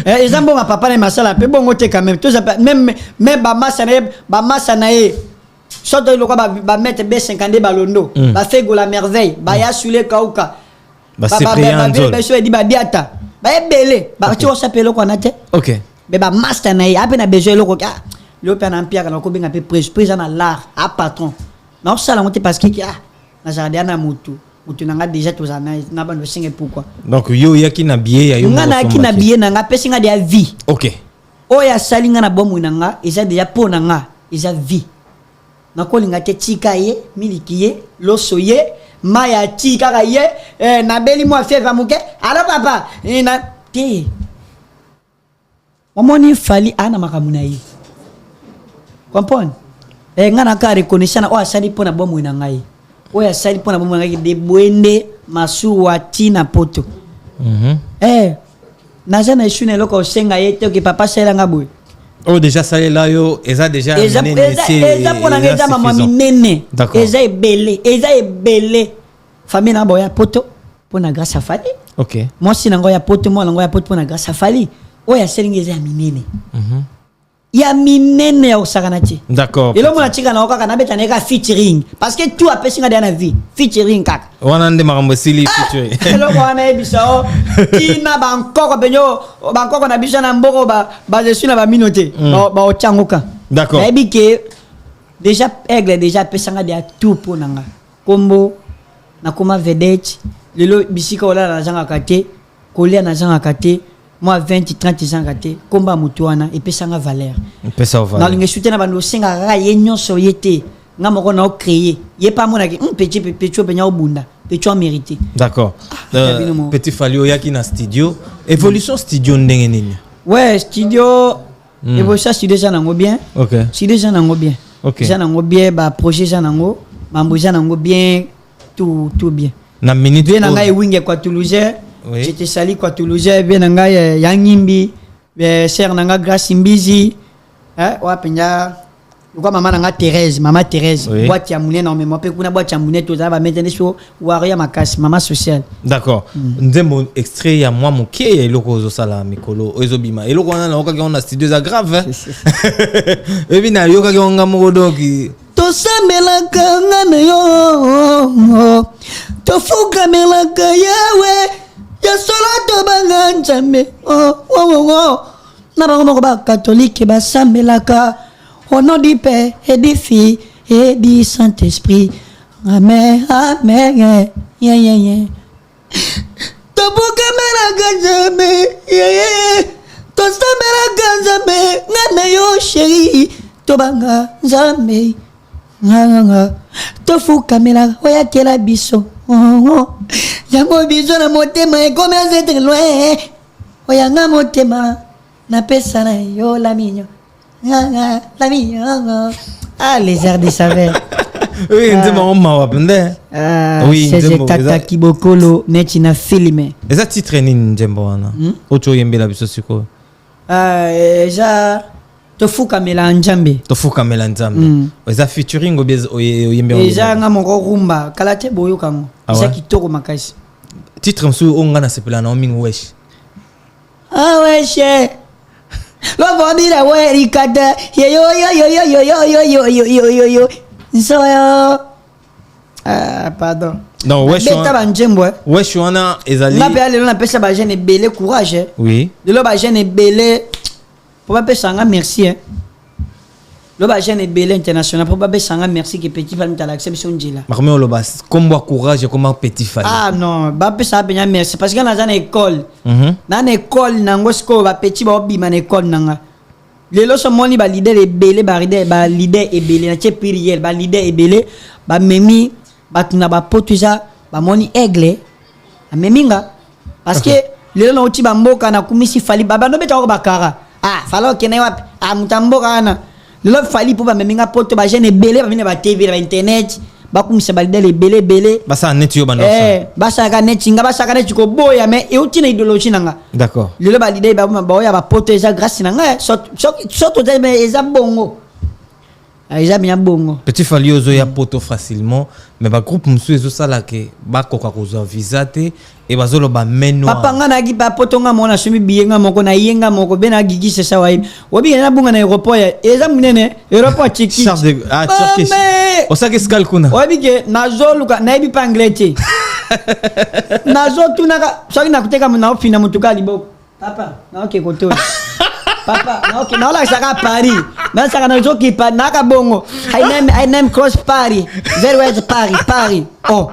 ezambo ma papa na masala pe bongo te quand même tout ça même ba massa na ye soto loko ba mettre B52 balondo ba fait go la merveille ba ya sule kauka
ba Cyprien
ba so di ba diata ba ebele ba ti o sapelo ko na te.
OK.
Mais ba master na ye ape na besoin loko ka le pe na empire na ko benga pe président na l'art a patron na ça la monter parce que na jardin na mutu nanga déjà tous na bando singe pourquoi
donc yo yaki na biye ya yo
ngana ki na biye nanga pesi nga dia vie.
OK.
Oya salinga na bomu nanga eza déjà po nanga eza vie na ko linga te tika ye miliki ye loso ye maya tika ka ye na beli mo afeva muke alors papa na te omoni fali ana makamuna yi comprendre ngana ka reconnaissance o asali pona bomu nanga yi oya asali pona bomu nanga de bwende masuwa tina poto naza na ishune loko senga yete ke papa sela ngabwe
oh déjà ça là yo eza déjà
eza pona ngeza mama minene eza ebele famille na boya poto pona grâce à fali.
OK.
Moi si nango ya poto moi nango ya poto pona grâce à fali oya selinga eza minene ya minene ya osakanati.
D'accord.
Elo mona chika na okaka na beta neka featuring parce que tout a pesinga na vie featuring kaka
wana nde makambo sili featuring
elo wana ebisa ina bankoko benyo bankoko na bisa na mboko ba je suis na ba minote ba ochangoka.
D'accord.
Na ebike déjà aigle déjà pesanga de tout pour nanga kombo na koma vedette lelo bisika ola na zanga kate kolia na zanga kate moi 20 30 ans kate komba mutuana et pesanga valeur
pesa valeur
na linge soutena bando singa ra ye nyonso yete nga moko na créer ye pas mona ki petit penya obunda petit mérité.
D'accord. Petit Falio yaki na studio évolution studio ndenge nini?
Ouais studio évolution studio ça nango bien.
OK.
Studio ça nango bien.
OK.
Ça nango bien ba projet ça nango mambo ça nango bien tout bien.
Na minute
bien nanga winge kwa Toulouse.
Oui.
J'étais sali kwa Toulouse bien nanga yangimbi ser nanga Grace Mbizi wa penya kwa mama nanga Thérèse oui. Boîte ya mouné normalement pe kuna boîte ya mouné to za ba mettre so waria makasi mama sociale.
D'accord. Ndembo extrait ya moi moké ya eloko zo sala mikolo ezobima eloko wana na okaki on a studio za grave et bina yo kaki on ngamo doki
to samelaka ngana yo to fukamelaka yawe ya solo to banga nzambe na bango moko ba catholique ba samelaka au nom du Père et du Fils et du Saint-Esprit. Amen, amen, yeah. Tobuka mela ganzame, yeah. Tosa mela ganzame, ngana yo chéri. tobanga nzambe nga tofukamela oyakela biso yango biso na motema ekomeza etre loin oyanga motema napesa na yo la mignon la mignon les airs de saveur
oui nzembo mawa pende
oui c'est tata kibokolo neti na filme
eza titre nini nzembo wana ocho yembela biso siko
eza tofukamela nzambe
eza featuring oyembe
eza nga moko rumba kala te boyo kango eza kitoko makasi
titre msu onga na sepela na omingo wesh
wesh lo vomira we rikata yo nsoyo pardon
non wesh
beta banjembo
wesh wana ezali
ngape alelo na pesa ba jeune belé courage
oui
lelo ba jeune belé pour pas pesa nga merci le ba jeune belé international pour pas pesa nga merci que petit femme ta l'acception njila
marme oloba kombo courage comme petit femme
non ba pesa benya merci parce que na za na école na école nango sko ba petit ba obima na école nanga lelo so moni ba leader ebele ba leader ebele na prière ba leader ebele ba memi ba tuna ba potuza ba moni aigle a meminga parce que lelo na uti ba mboka na kumisi fali baba no beta ko bakara falo kene wapi mutamboka ana lelo fali po ba meminga poto ba jeune ebele ba mine ba TV ba internet ba kumisa ba leader ebele
basa net yo bando
basa ka net nga basa ka net ko boya mais e uti na idéologie nanga
d'accord
lelo ba leader ba oya ba poto eza grâce nanga soto te mais eza bongo eza bien bongo
petit fali ozo ya poto facilement mais ba groupe musu ezo sala ke ba koka kozo visa te e bazolo ba meno
papa nga na gi ba poto nga mona sumi biyenga moko na yenga moko bena gigi se sa wayi obi na bunga na aéroport ya eza munene aéroport chiki
Turkish osaka skal kuna
obi ke nazoluka na ebi pa anglais te nazo tunaka soki na kuteka na ofina mutuka liboko papa na okay koto papa na okay na ola saka Paris na saka na zoki pa na ka bongo I name cross Paris very well Paris oh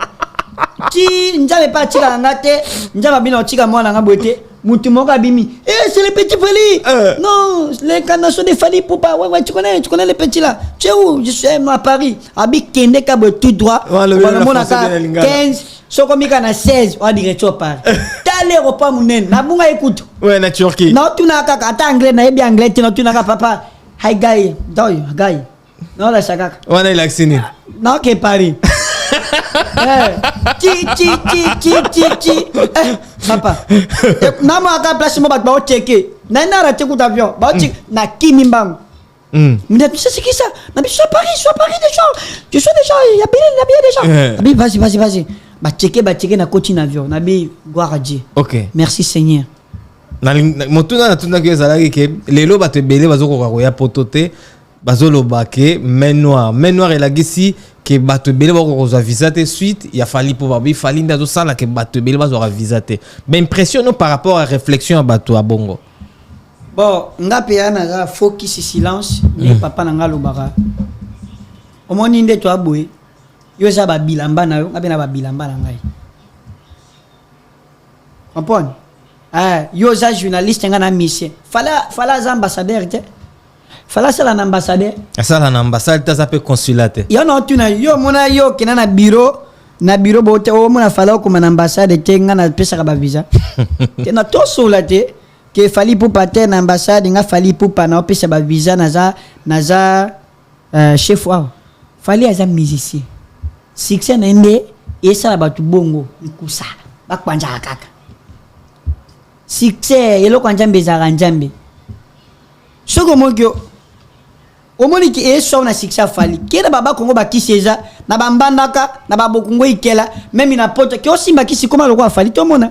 ti njabe pa chika ngate njaba bino chika mwana ngabwete mutu moka bimi c'est le petit Fali non l'incarnation de Fali Poupa ouais tu connais le petit là tu es où je suis à Paris abi kende ka tout droit on a 15 soko mika na 16 on dirait tu Paris tale repas munen na bunga écoute
ouais na Turquie
non tu na ka ata anglais na ebi anglais tu na ka papa hi guy non la chaka
wana il accine
non que Paris papa na moi aka place mo ba checker na raté coup d'avion ba check na kimi mbang mais c'est qui ça na biso Paris déjà je suis déjà il y a bien déjà vas-y ba checker na coaching avion na bi gloire à Dieu
OK
merci Seigneur
na motuna na tuna ke zalaki ke lelo ba te belé bazoko ko ya potote bazolo bake main noire elagisi ke bato belé bako ko visa te suite il a fallu pour babi fali ndazo sala ke bato belé bazo visa te mais impression par rapport à réflexion à bato a bongo
bon ngape yana za focus silence ni papa na ngalo baka omoni nde to aboye yo za ba bilamba na yo ngape na ba bilamba na ngai comprendre yo za journaliste ngana mission fala za ambassadeur te fala sala na ambassadeur
asala na ambassade ta zape consulat
yo no tuna yo mona yo kena na bureau bote o mona fala ko na ambassade te ngana pesa ka ba visa te na to sola te ke Fali Poupa te na ambassade nga Fali Poupa na pesa ba visa naza chef wa Fali aza musicien succès na ende esa ba tu bongo ikusa ba kwanja kaka succès yelo kwanja mbeza njambe soko mokyo omoni ki eso na succès Fali kera baba kongo ba kiseza na bambandaka na babokungo ikela même na poto ki osimba kisi koma lokwa Fali to mona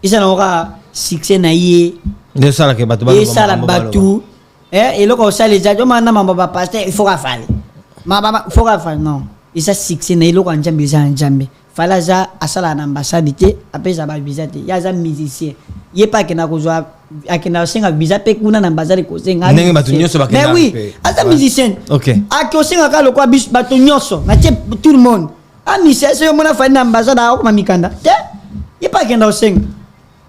isa na ora succès na ye
de sala ke batu
batu eloko osala za jo mana mamba ba pasteur il faut ka Fali mama faut ka Fali non isa succès na eloko njambe za njambe Fala za asala na ambassade te apesa ba visa te ya za musicien ye pa ke na kozwa akena senga visa pe kuna na ambassade ko senga
ndenge batu nyoso ba
mais oui asa musicien
OK
akosenga ka lokwa bis batu nyoso na te tout le monde musicien yo mona Fali na ambassade a ko mamikanda te ye pa ke na osenga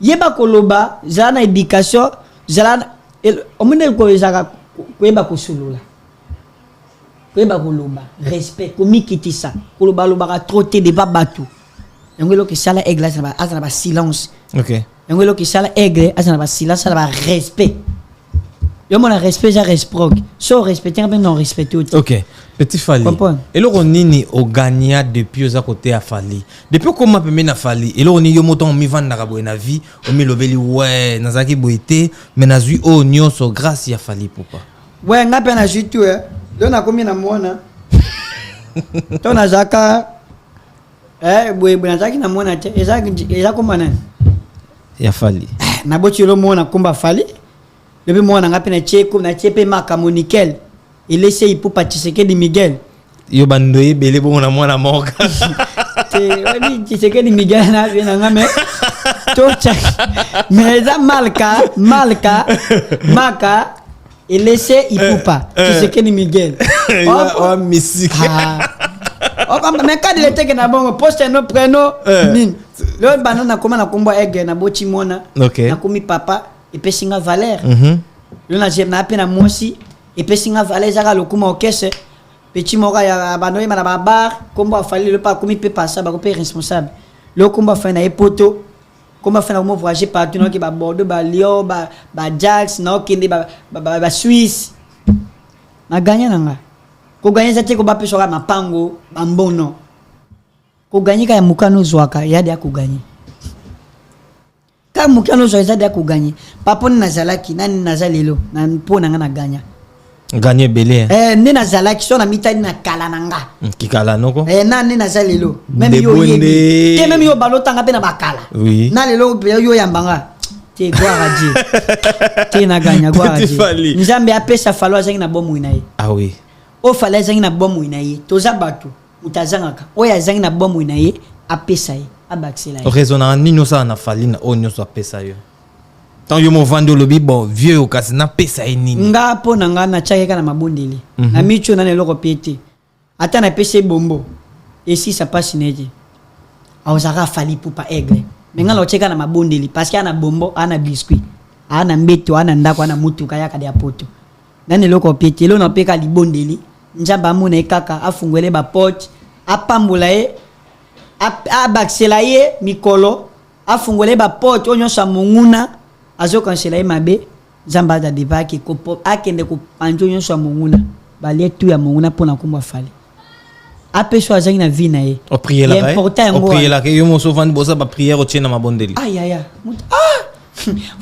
ye ba koloba za na éducation za omune ko ezaka ko yeba ko sulula koyeba koloba respect komikiti ça koloba loba trotter de babatu ngelo ki sala aigle ça na silence
OK
ngelo ki sala aigle ça na silence ça na respect yo mon respect ja resprog so respecter ben non respecter
OK petit Fally et le nini o gagna depuis aux côté à Fally depuis comment peut na Fally et le ni yo moto mi vanda ka na vie o mi lobeli ouais nazaki boité mais nazui o nyonso grâce ya Fally papa
ouais ngape na jitu do na komi na mona to na zaka boy nazaki na mona te eza komana
ya Fally
na boti lo mona komba Fally depuis mona ngape na cheko na chepe makamo nickel il essaie pour participer de Miguel
yo bandoye belé bon na mona moka
te wani tiseke de Miguel na bien ngame to check mais ça malka maka il essaie il peut pas tiseke de Miguel
oh musique
oh comme mais quand il était que na bon poste no prénom min le banana comment na komba ege na boti mona na komi papa et puis singa Valère le na jem na pe na mosi et puis singa Valère zaka lokuma okese petit mora ya banoye na babar komba Fally le pas komi pe passer ba ko pe responsable le komba fa na epoto komba fa na mo voyager partout no ki ba Bordeaux ba Lyon ba Jax na okende ba Suisse na gagner nanga ko gagner zate ko ba pe soka mapango bambono ko gagner ka ya mukano zwaka ya dia ko gagner ka mukano zwaka dia ko gagner papa ni nazalaki nani nazalelo na mpona nga na gagner
gagner belé
ne nazalaki so na mitani na kala nanga
ki kala noko
nani nazalelo même yo yebi te même yo balotanga pe na bakala
oui
na lelo yo yambanga te gloire à Dieu te na gagner gloire à Dieu nzambe apesa Fally azangi na bomu inaye
ah oui
o Fally azangi na bomu inaye toza batu utazangaka o ya azangi na bomu inaye apesa ye abaksela ye
raisonnement nino ça na Fally na onyo so apesa yo tant yo mo vando lobi bon vieux okasi na pesa nini
nga po na nga na chakeka na mabondeli na micho na lelo ko piete ata na pesa bombo et si ça passe neje awazaka Fally pupa aigle mais nga lo cheka na mabondeli parce que ana bombo ana biscuit ana mbeto ana ndako ana mutuka yaka dia poto na lelo ko piete lo na peka libondeli njamba mona ekaka afungwele ba porte apambula ye abaksela ye mikolo afungwele ba porte onyo sa munguna azo kansela ye mabe zamba da debaki ko akende ko panjo nyonso ya monguna bale tu ya monguna pona komba Fally apeso azangi na vie na ye
o prier la o prier la ke yo mo so vandi bosa ba prière o tshena mabondeli
aya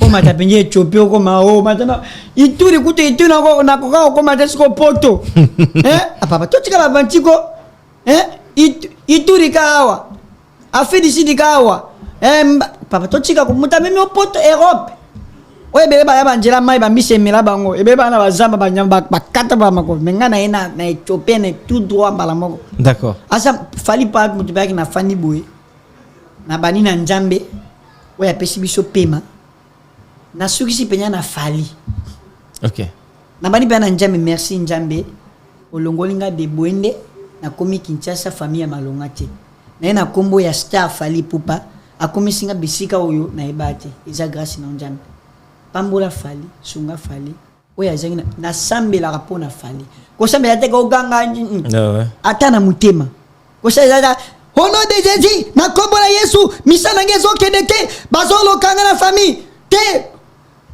o mata penye chopio ko ma o mata na ituri kuto ituna ko na ko mata sko poto papa to tika ba bantiko ituri kawa afidi sidi kawa papa to tika ko muta meme o poto Europe oye bele ba banjela mai ba misemela bango ebe bana bazamba banyamba bakata ba mako menga na ina na chopene tout droit mbala moko
d'accord
asa Fally pa mutu baki na fani boy na bani na njambe oya pesi biso pema na sukisi penya na Fally
OK
na bani pa na njambe merci njambe olongolinga de boende na komi Kinshasa famille malonga te na kombo ya star Fally pupa akomisinga bisika oyo na ebate eza grâce na njambe pambola Fally sunga Fally oya zangi na sambela rapona Fally ko sambela te ko ganga ata na mutema ko sambela au nom de Jésus na kombola Yesu misana ngezo kedete bazolo kanga na famille te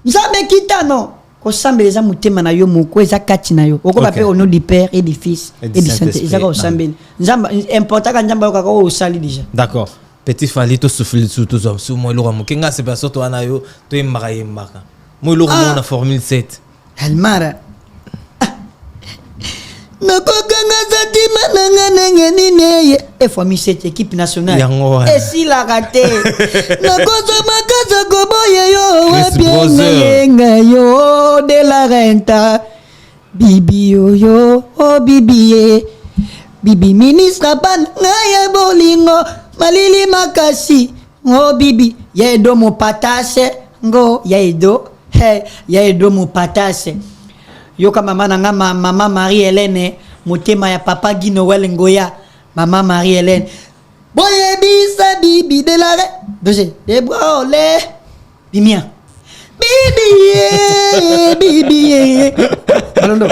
nzambe kitano ko sambela za mutema na yo moko eza kati na yo oko bape au nom du Père et du Fils et du Saint-Esprit eza ko sambela nzamba important ka nzamba ka ko sali déjà
d'accord petit Fally to souffle tout so mo lo mokenga c'est pas surtout ana yo to yembaka yembaka mo lo na formule 7
almara nakokanga zatima nanga nini e formule 7 équipe nationale et si la raté nakozama kaza koboye yo wapienga yo de la renta bibi yo oh bibi bibi ministre ban ngaya bolingo malili makasi oh bibi yedo mo patase ngo yedo yedo mo patase yo kama mama Marie-Hélène motema ya papa Guino Welengoya mama Marie-Hélène boye bisa bibi de la dose de brole bimia bibi alondo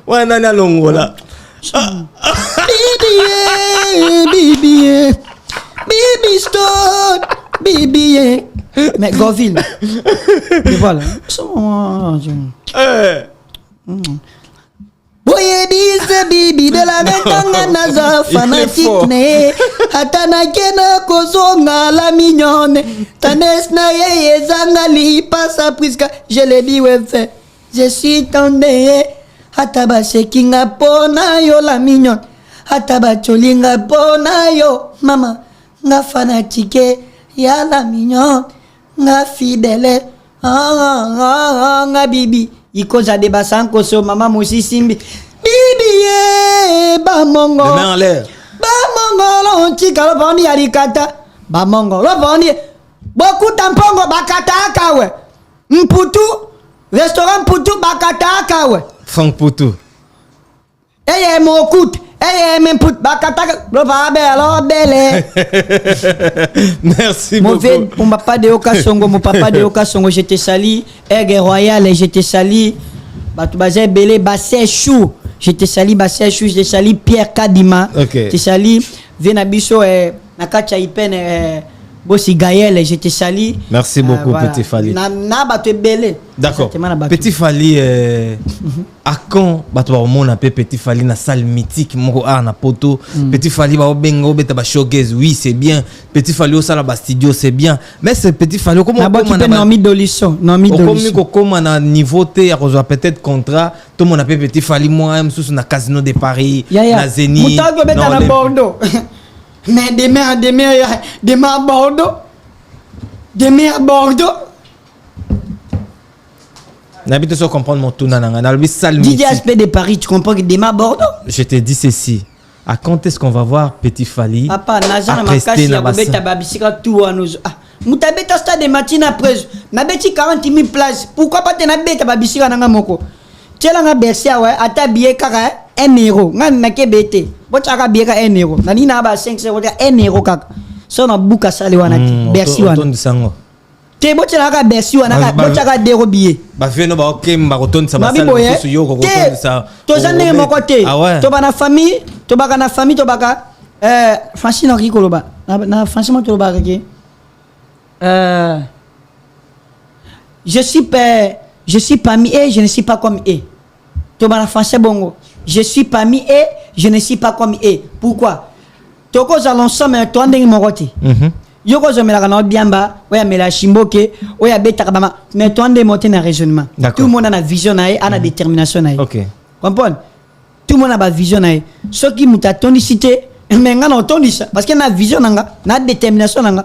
Ouais, nana longola.
Bibi, Bibi Stone, Bibi. Mais Goville. Mais voilà. Boye bise bibi de la mentanga naza fanatique ne Hatana kena kozonga la mignonne Tanes na ye zanga li passa priska Je l'ai dit ouais fait Je suis tombé Hataba sekinga pona yo la mignonne Hataba cholinga pona yo Mama nga fanatique ya la mignonne Nga fidèle nga bibi Ikoza de basanko so mama mosi simbi bibi ye ba mongo
les mains en l'air
ba mongo lo tika lo bondi arikata ba mongo lo bondi boku tampongo bakata akawe mputu restaurant mputu bakata akawe
Franck Poutou
eye mokut eye memput bakata lo ba belo bele
merci
mauvais
beaucoup
mon papa de Oka Songo mon papa de Oka Songo je te salue Aigle Royal je te salue Batu Bazé Belé Bassé Chou je te salue Bassé Chou je te salue Pierre Kadima
okay.
Je te salue Venabiso Nakacha Ipen Bossi Gaël je te salue
merci beaucoup
voilà.
Petit Fally
na Batu Belé
d'accord Petit Fally à quand Batu Mona Petit Fally na salle mythique moko na poto Petit Fally ba bengo beta ba showcase oui c'est bien Petit Fally au sala ba studio c'est bien mais ce Petit Fally comment
on a mis Dolisson
comment na niveau te ya rejoindre peut-être contrat tout le monde appelle Petit Fally moi même sous na Casino de Paris na Zénith
Moutago beta na Bordeaux mais demain à Bordeaux
n'habite sur comprendre mon tour nana na le salle
DJ Aspect de Paris tu comprends que demain à Bordeaux
je te dis ceci à quand est-ce qu'on va voir Petit Fally
papa naza na makasi ya kobeta babisika tout anozo mutabeta stade de matina après na beti 40 000 places pourquoi pas te na beta babisika nanga moko tela nga bersia ouais ata billet kaka 1 euro nga na ke bete bochaka billet ka 1 euro na nina ba 500 1 euro kaka so na buka sale wana bersi wana te bochaka ka bersi wana bochaka 2 euro billet
ba feno ba okem ba koton sa basala so yo ko koton sa
to zande moko te to bana famille to baka na famille to baka Francine Henri Koloba na franchement to baka ke je suis parmi eux, je ne suis pas comme eux. Tobana français bongo. Je suis parmi eux, je ne suis pas comme eux. Pourquoi? Toko za l'ensemble to ndenge mokoti. Yoko zo melaka na biamba, oya mela shimboke, oya betaka bama, mais to ndenge monter na raisonnement. Tout le monde a vision na a na détermination na.
OK.
Comprendre? Tout le monde a vision na. Ce qui muta tonicité, mais nga na tonisa parce que na vision na détermination na.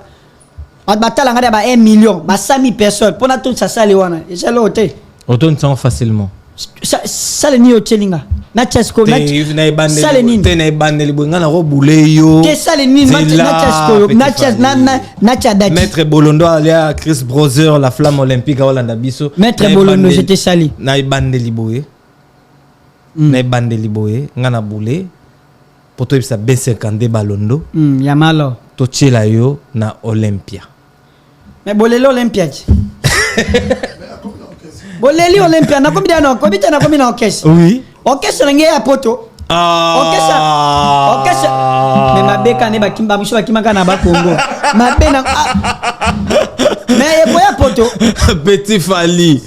Batala ngada ba 1 million, ba 100 000 personnes pour na tout ça sale wana. Et c'est l'autre.
Autonome ça facilement.
Ça le ni otelinga. Na chesko na.
Ça le ni. Te na bande libo ngana ro buleyo.
Te ça le ni na chesko na ches na chadaki.
Maître Bolondo alia Chris Brother la flamme olympique à Hollande biso.
Maître Bolondo je te salue.
Na bande liboé. Na bande liboé ngana boulé. Poto bisa B52 Balondo.
Yamalo.
To chela yo na Olympia.
Mais bolelo Olympia. Boleli Olympia na combien na combien orchestre.
Oui.
Orchestre ngé ya poto. Orchestre. Mais ma beka ne bakimba musho bakimaka na ba Congo. Ma bena mais ya poto.
Petit Fally.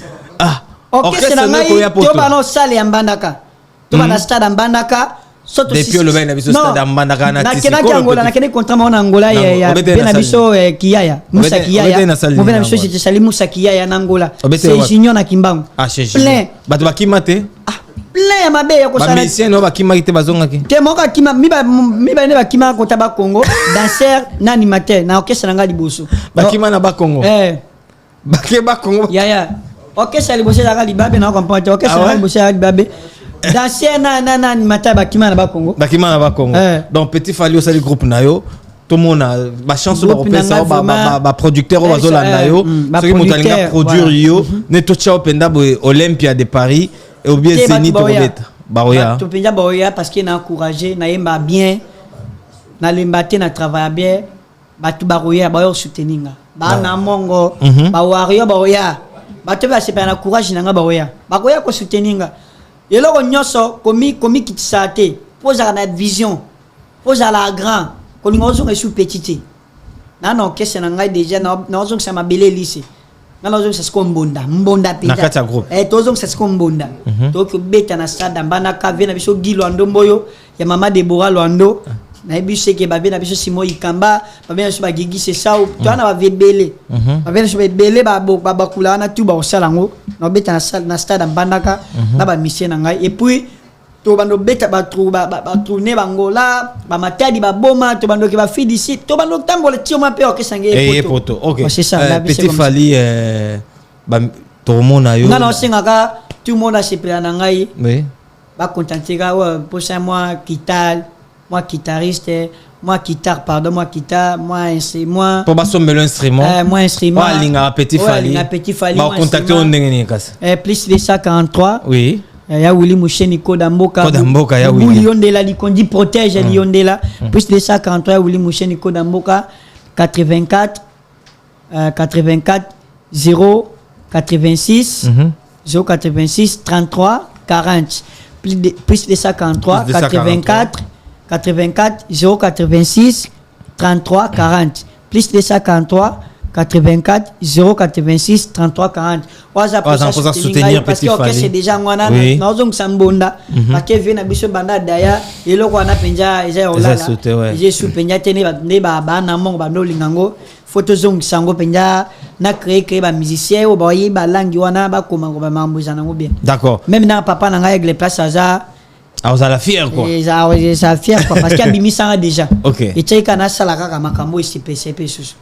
Orchestre na ngai to ba no salle ya mbandaka. To ba na stade mbandaka.
Depuis le bain biso stade mbandaka na
tisi ko Angola na kene contrat na Angola ya bena biso Kiyaya Musa Kiyaya mo bena biso je sali Musa Kiyaya na Angola c'est junior na Kimbangu
plein bato bakimate
plein ya mabe ya ko sala
musicien no bakimaki te bazonga ki
te moka kima mi ba ne bakima ko taba Congo danseur na animateur na orchestre nga liboso
bakima na ba Congo ba Congo
ya orchestre liboso la libabe na comprendre orchestre la liboso la libabe danser na mata bakima na ba Congo
donc Petit Fally aussi le groupe nayo tout le monde a ba chance ba repesa ba producteur ba zolanda yo ceux qui montalinga produire yo ne to cha openda Olympia de Paris et ou bien Zénith Robeta baoya
to penda baoya parce que na encourager na yemba bien na lembate na travailler bien ba tu baoya ba yo souteninga ba na mongo ba wario baoya ba te ba se pa na courage na nga baoya baoya ko souteninga Et là on nyonso komi qui tsate pose à la vision pose à la grand ko ngozo ngesu petite non kese na ngai déjà na zo ça ma belé lycée na zo ça mbonda
na kati ya groupe
tozo ça mbonda to ko beta na stade mbana ka vena biso gilwando mboyo ya mama Deborah Lwando na biso ke ba vena biso Simo Ikamba ba vena biso ba gigi c'est ça to na ba vebele ba vena biso bebele ba kula na tu ba osalango na beta na stade mbana ka na ba mission na ngai et puis to bando beta ba tourner bangola ba matadi ba boma to bando ke ba fidi ici to bando tambola tioma pe okesangé
poto OK
c'est ça
Petit Fally ba to mona yo
non singaka tout le monde a se plaint na ngai
oui
ba contenter ka pour ça moi guitariste moi guitare pardon moi guitare moi
pour ba sommer l'instrument
moi instrument
wa linga Petit Fally ba contacter on ndenge kasa
plus de 143
oui
ya Willy Moucheni Kodamboka
ya Willy
Yondela Likondi protège Yondela plus de 143 Willy Moucheni Kodamboka 84 0 86 086 33 40 plus de 143 84 086 33 40 plus de 143 84 086 33 40 waza pour soutenir parce que c'est déjà ngwana na ozong sambonda parce que vient na biso banda daya eloko wana penja eza olala je suis penja tene ba na mongo ba nolingango photo zong sango penja na créer ba musicien o ba yi ba langi wana ba koma ba mambuza nango bien
d'accord
même na papa na ngai avec les places aza
vous allez fier quoi
ça fier quoi parce qu'il a bimi ça déjà
OK
et tu kana sala kaka makambo CP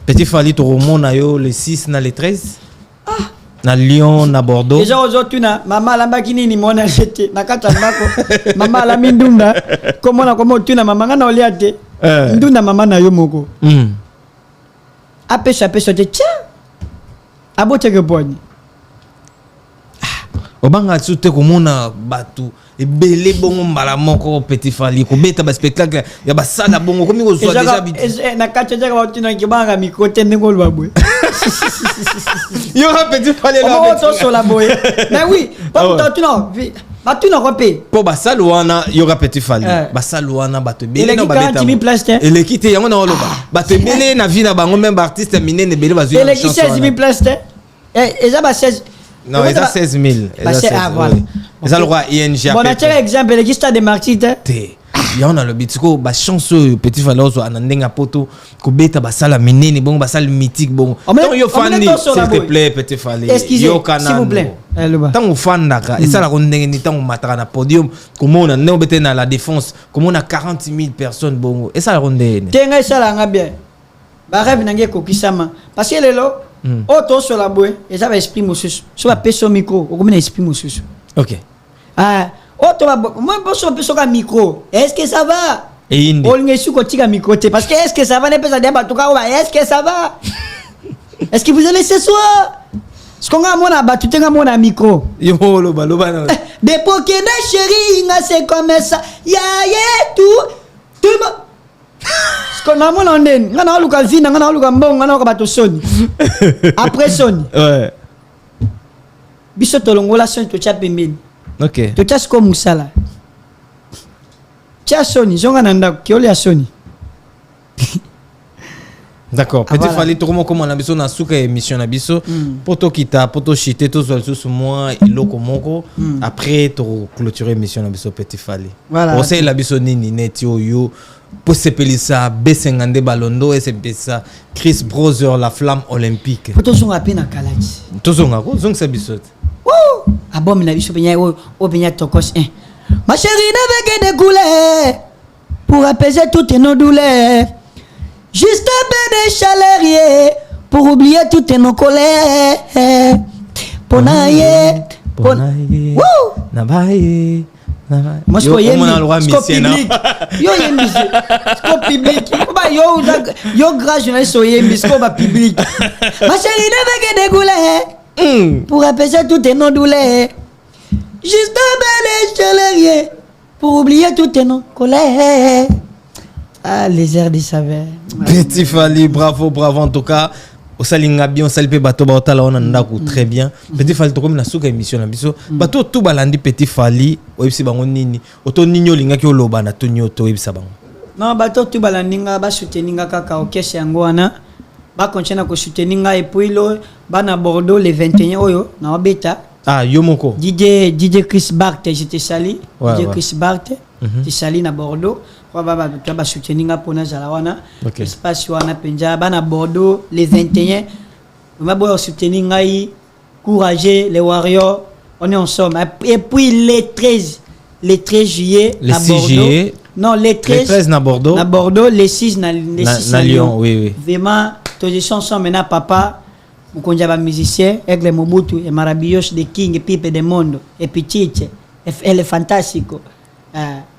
Petit Fally to romona yo le 6 na le 13 na Lyon na Bordeaux
déjà aujourd'hui na mama lamba kinini mona jete na kata ndako mama la mindunda komona komo tuna mama ngana oliate ndunda mama na yo moko apesha te tia abote ke boni
obanga tute komona batu ebele bongo mbala moko Petit Fally ko beta ba spectacle ya ba sala bongo komi ko soit déjà bit
na kata jaga watu na kibanga mikote ndengol babwe
yo Petit Fally là
on to sur la boy mais oui pas tu non ba tu non repé
po ba sala wana yo Petit Fally ba sala wana bato ebele na ba beta et l'équité yango na oloba bato ebele na vie na bango même artiste minene ebele bazui
et l'équité 16 000 places et ça ba 16
non, il a 16 000.
Voilà.
Il a le roi ING.
Bon, on a tiré exemple, il y a des martyrs.
Il y a le bitiko, bah chance Petit Fally ozo anandenga poto, kubeta basala menene bon basala mythique bon. Tant yo fani, s'il te plaît Petit Fally.
Yo canal. S'il vous plaît.
Tant on fan naka, et ça la rondenge ni tant on matara na podium, comme on a ne obete na la défense, comme on a 40 000 personnes bon. Et ça la rondenge.
Tenga ça la ngabia. Ba rêve nange kokisama. Parce que lelo auto sur la boue et ça va exprimer monsieur sur la personne micro ou comme exprime monsieur
OK
auto va moi personne ka micro est-ce que ça va
et indi
on ngesu ko tika micro te parce que est-ce que ça va ne pas ça débat tout cas est-ce que ça va est-ce que vous allez ce soir ce qu'on a mona ba tu tenga mona micro
yo lo ba
des pokene chérie nga c'est comme ça ya tout qu'on a mon onden ngana luka vina ngana luka mbongo ngana ka bato soni après soni
ouais
biso tolongola soni to cha pembeni
OK
to cha sko musala cha soni zonga nanda kiole ya soni
d'accord Petit Fally to comment na biso na suka émission na biso poto kita poto chiter to zo sous moi iloko moko après to clôturer émission na biso Petit Fally
voilà
on sait la biso nini neti oyo pour s'épelisa B52 Balondo et c'est ça Chris Brother la flamme olympique
poto zonga pe na kalati
to zonga ko zonga sa biso
abom na biso penya o penya tokos ma chérie n'avait que des couleurs pour apaiser toutes nos douleurs juste un peu de chaleur pour oublier toutes nos colères ponaye nabaye moi je croyais yo yembi sco public yo grand journaliste yembi sco ba public ma chérie n'avait que des couleurs pour apaiser toutes nos douleurs juste un peu de chaleur pour oublier toutes nos colères. Ah, les airs des saveurs.
Petit Fally, bravo en tout cas. au salinga bien, au salipé bateau, bateau, là, on en a très bien. Petit Fali, comme la souka émission, la biso. Bateau, tout balandi, Petit Fali, au epsi bango nini. Auto nino linga ki oloba na to nyoto epsa bango.
Non, bateau, tout balandi, ba soutenir kaka au kese yangoana. Ba continuer à soutenir et puis là, ba na Bordeaux le 21 oyo, na beta.
Ah, Yomoko.
DJ Chris Barthe, j'étais sali.
Ouais,
DJ
ouais.
Chris Barthe, j'étais sali na Bordeaux. Tu vas soutenir pour nous à espace wana penja bana Bordeaux les 21 on va soutenir ngai courager les Warriors, on est ensemble. Et puis les 13 juillet
les
à
6
Bordeaux.
juillet
Non, les 13
na Bordeaux.
Na Bordeaux, les 6 na
Lyon, oui.
Vraiment tous les chansons maintenant papa mukonja ba musicien Aigle Mobutu et Marabillos de King et Pipe de Mondo et Petite elle est fantastique.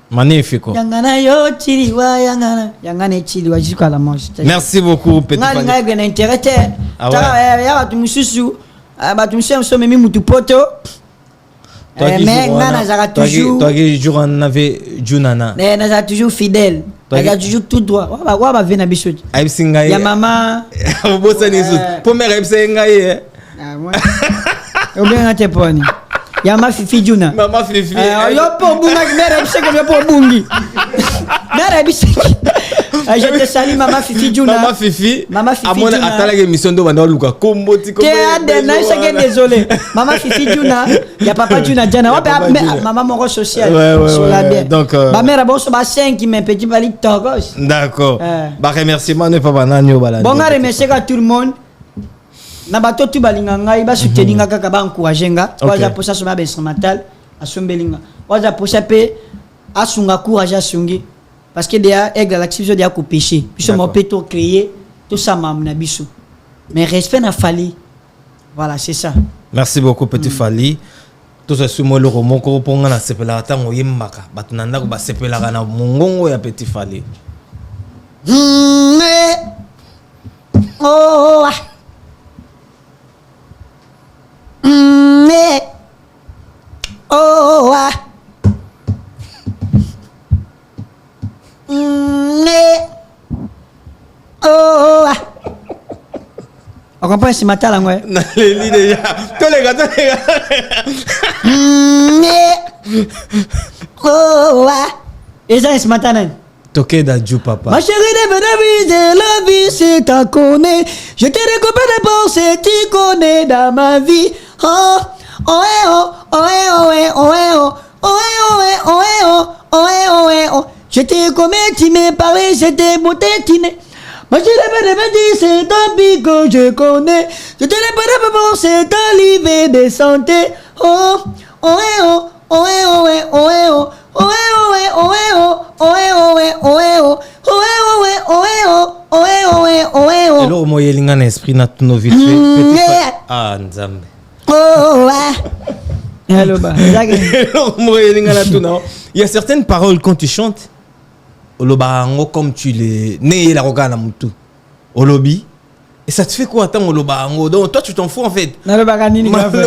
Magnifique.
Yangana yo chiliwa yangana chiliwa jusqu'à la mort.
Merci beaucoup Petit Fali.
Ngai ngai na intérêt.
Ah
Ta ya batu mususu batu mususu so memi mutu poto. Mais ngana zaka toujours.
Toi qui jour on avait Junana.
Mais na toujours fidèle. Na toujours tout droit. Wa ba vena biso.
Aïb singaye.
Ya mama.
Bossa nisu. Première aïb singaye.
Ah moi. Obenga te poni. Yama Fifi Juna.
Maman Fifi.
Yo pour bunga mère bise que pour bungi. Mère bise. Je te salue maman Fifi Juna.
Maman Fifi.
Maman Fifi
Juna. Amona atala émission de banda luka kombo ti kombo.
Désolé. Maman Fifi Juna, y a papa Juna Jana. Maman mon social.
Sur la bien. Donc
ma mère a bon sur 5 qui m'a petit bali togos.
D'accord. Bah remerciement ne pas bananyo balani.
Bon remercier à tout le monde. Na bato tu balinga ngai ba soutenir kaka ba encourager nga waza posa soma ba instrumental asombelinga waza posa pe asunga courage asungi parce que dia aigle l'activité dia ko péché puis mon péto créer tout ça mam na biso mais respect na fali voilà c'est ça.
Merci beaucoup Petit Fali. Tout ce sumo le romoko ponga na sepela tango yemaka batunanda ko ba sepela kana mongongo ya Petit Fali.
Oh oh ah oh ah on comprend ce matin là ouais
na les déjà tous les gars
oh ah et ça ce matin là
toqué d'adjou papa
ma chérie de la vie c'est ta connaît je te récompense pour ce tu connais dans ma vie oh oh oh oh oh oh oh oh oh je te commets tu m'as parlé c'était beauté tiné ma chérie de dire c'est un pic que je connais je te récompense pour cet olive de santé oh oh oh oh oh oh
alors moi il y a un esprit na tout nos vite fait ah nzambe
oh hello ba
moi il y a tout non il y a certaines paroles quand tu chantes olobango comme tu les né la rogana mutu olobi et ça te fait quoi tant olobango donc toi tu t'en fous en fait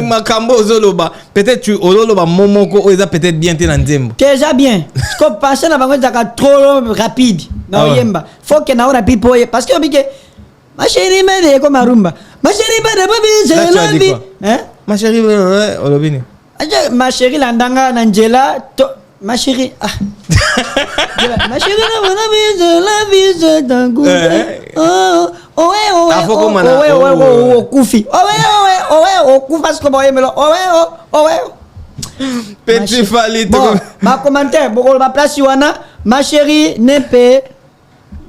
makambo ozoloba peut-être tu oloba momoko oza peut-être bien te na nzembo
déjà bien parce que passer na bango zaka trop rapide na yemba faut que na rapide pour parce que obike ma chérie mais comme rumba ma chérie pas de baby je la vie hein
ma chérie ouais olobini
ma chérie landanga Angela ma chérie ah ma chérie la vie je t'en goûte oh oh oh kufi oh kufi parce que boye melo oh
Petit Fali
bon ma commentaire beaucoup ma place wana ma chérie nepe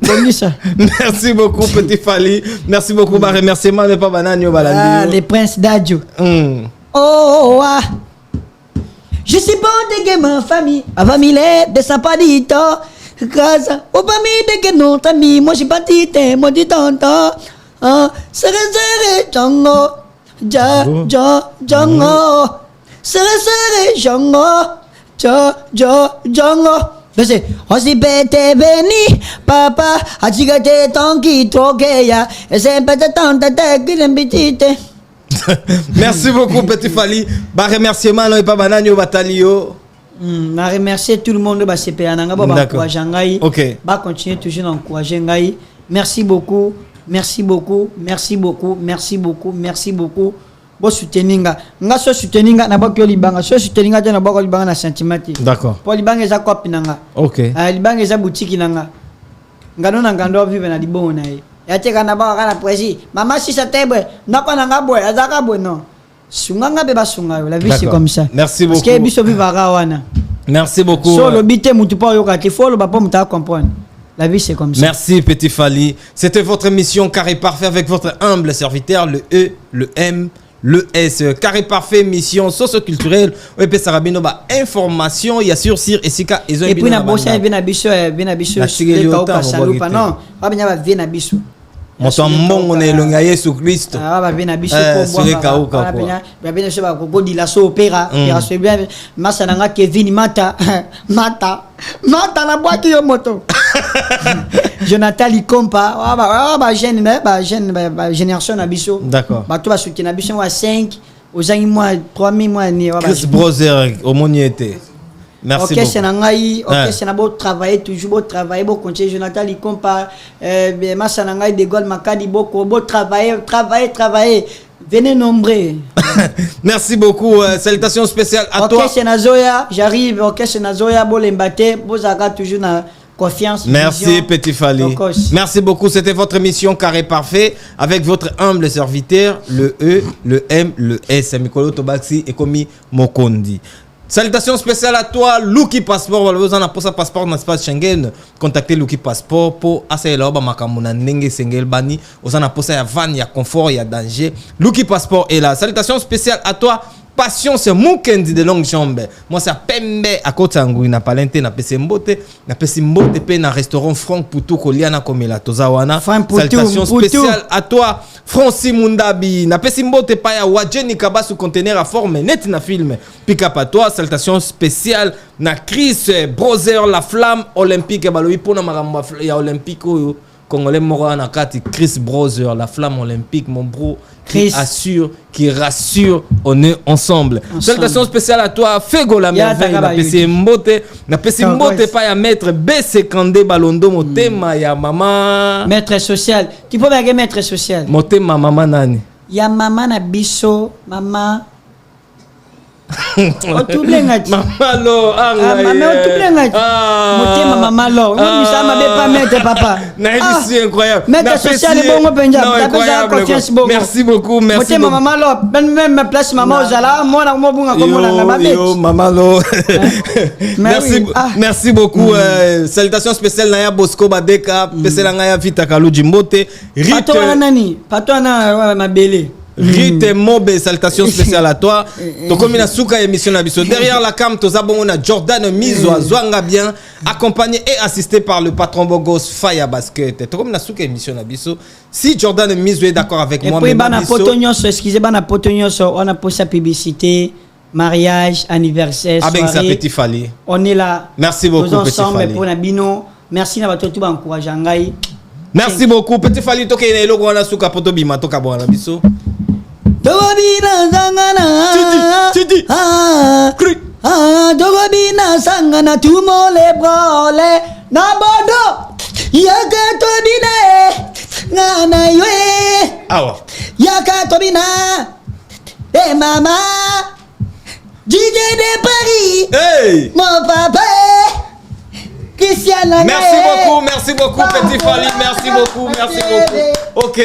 bon ça
merci beaucoup Petit Fali merci beaucoup ba remerciement ne pas bananyo balandi
les princes d'Adjo oh ah je suis bon de ma famille de Sapadito casa au famille de que notre ami moi j'ai bâti moi dit tonton serre jango jango serre jango c'est aussi bête béni papa a tigate ton qui troqueya et c'est peut-être tante qui l'embitite.
Merci beaucoup Petit Fali. Bah remerciement non pas bananyo batalio.
Na remercier tout le monde ba CPA nanga ba encourager ngai.
OK.
Ba continuer toujours d'encourager ngai. Merci beaucoup merci beaucoup, merci beaucoup, merci beaucoup, merci beaucoup. Bo souteninga. Nga so souteninga na bako libanga. So souteninga te na bako libanga na sentimenti.
D'accord.
Pour libanga eza kopi nanga.
OK.
Libanga eza boutique nanga. Ngano na ngando vive na libongo na ye. Ya te kana bako kana presi. Mama si sa tebe, nako na ngabwe, azaka bwe non. Sunganga beba sunga. La vie c'est comme ça.
Merci beaucoup.
Parce que biso vivara wana.
Merci beaucoup.
So le bité mutu pa yoka te faut le papa muta comprendre. La vie c'est comme ça.
Merci Petit Fally. C'était votre émission Carré Parfait avec votre humble serviteur, le E, le M, le S. Carré Parfait, mission socio-culturelle. OEP Sarabino, information, il y a sur Sir et Sika.
Et puis na bossa vena biso non. Pas bien va vena biso.
Moto mbongo na elonga Yesu Kristo.
Ah ba vena biso ko boa. Ba bien so ba ko di la so opéra. Ya so bien masa nanga Kevin Mata. Mata na boîte yo moto. Jonathan Likompa, ba jeune ba génération na biso.
D'accord.
Ba to ba soutenir na biso wa 5 aux années mois 3000 mois ni
Chris Brother au moniété. Merci beaucoup.
C'est nangai, c'est na beau travailler toujours beau travailler beau continuer Jonathan Likompa massa nangai de Gaulle Makadi beau travailler. Venez nombreux.
Merci beaucoup. Salutations spéciales à toi.
OK, c'est Nazoya, j'arrive. OK, c'est Nazoya, beau l'embâter, beau zaga toujours na confiance.
Merci vision. Petit Fally. Merci beaucoup. C'était votre émission Carré Parfait avec votre humble serviteur, le E, le M, le S. Mikolo Tobaxi et Komi Mokondi. Salutations spéciales à toi, Lucky Passport. Vous en avez pour ça passeport dans l'espace Schengen. Contactez Lucky Passport pour essayer là bas makamuna nenge sengel bani. Vous en avez pour ça ya van, ya confort, ya danger. Lucky Passport est là. Salutations spéciales à toi. Passion c'est Mukendi de longue jambe. Moi c'est Pembe à côté ngui na palente na pesi mbote pe na restaurant Franck Poutou Koliana comme la tozawana. Salutations spéciales à toi Francis Mundabi na pesi mbote pa ya Wajeni Kabasu conteneur à forme net na film. Pick up à toi. Salutations spéciales na Chris Brother la flamme olympique balobi pona maramba ya olympique Congolais moro na kati Chris Brother la flamme olympique mon bro qui assure, qui rassure, on est ensemble. Salutations spéciales à toi, Fego la merveille, na pesi mbote pa ya maître BC Kandé Balondo motema ya mama.
Maître social. Tu peux bien maître social.
Motema mama nani?
Ya mama na biso, mama. Otublengaji.
Mama lo,
mama otublengaji. Motema mama lo. Nous ça m'a pas mettre papa.
C'est incroyable.
Maître social bon penja.
Merci beaucoup, merci.
Motema mama lo, même place maman ozala, moi na mo bunga comme na mama.
Yo mama lo. Merci beaucoup. Salutations spéciales Naya Bosco Badeka, pesela ngaya Vita Kaluji Mbote.
Pato nani? Pato na mabele.
Rite Mobe, salutations spéciales à toi. Tokomina Souka émission Nabiso. Derrière la cam, on a Jordan Mizo, Zwanga bien, accompagné et assisté par le patron Bogos Faya Basket. Tokomina Souka émission Nabiso. Si Jordan Mizo est d'accord avec moi,
mais excusez-moi, on a posé sa publicité, mariage, anniversaire, soirée.
Ça, Petit Fally.
On est là.
Merci beaucoup, Petit Fally.
Pour Nabino. Merci d'avoir tout encouragé.
Merci beaucoup, Petit Fally. Toke ina ilo kwa na Souka poto bima toka bwana biso.
Dogobina sangana
Titi
Dogobina sangana tumole brole na bodo yaka tobina ngana ywe
awa
yaka tobina de mama DJ de Paris
hey
mon papa Christian.
Merci beaucoup Petit Fally, merci beaucoup. OK.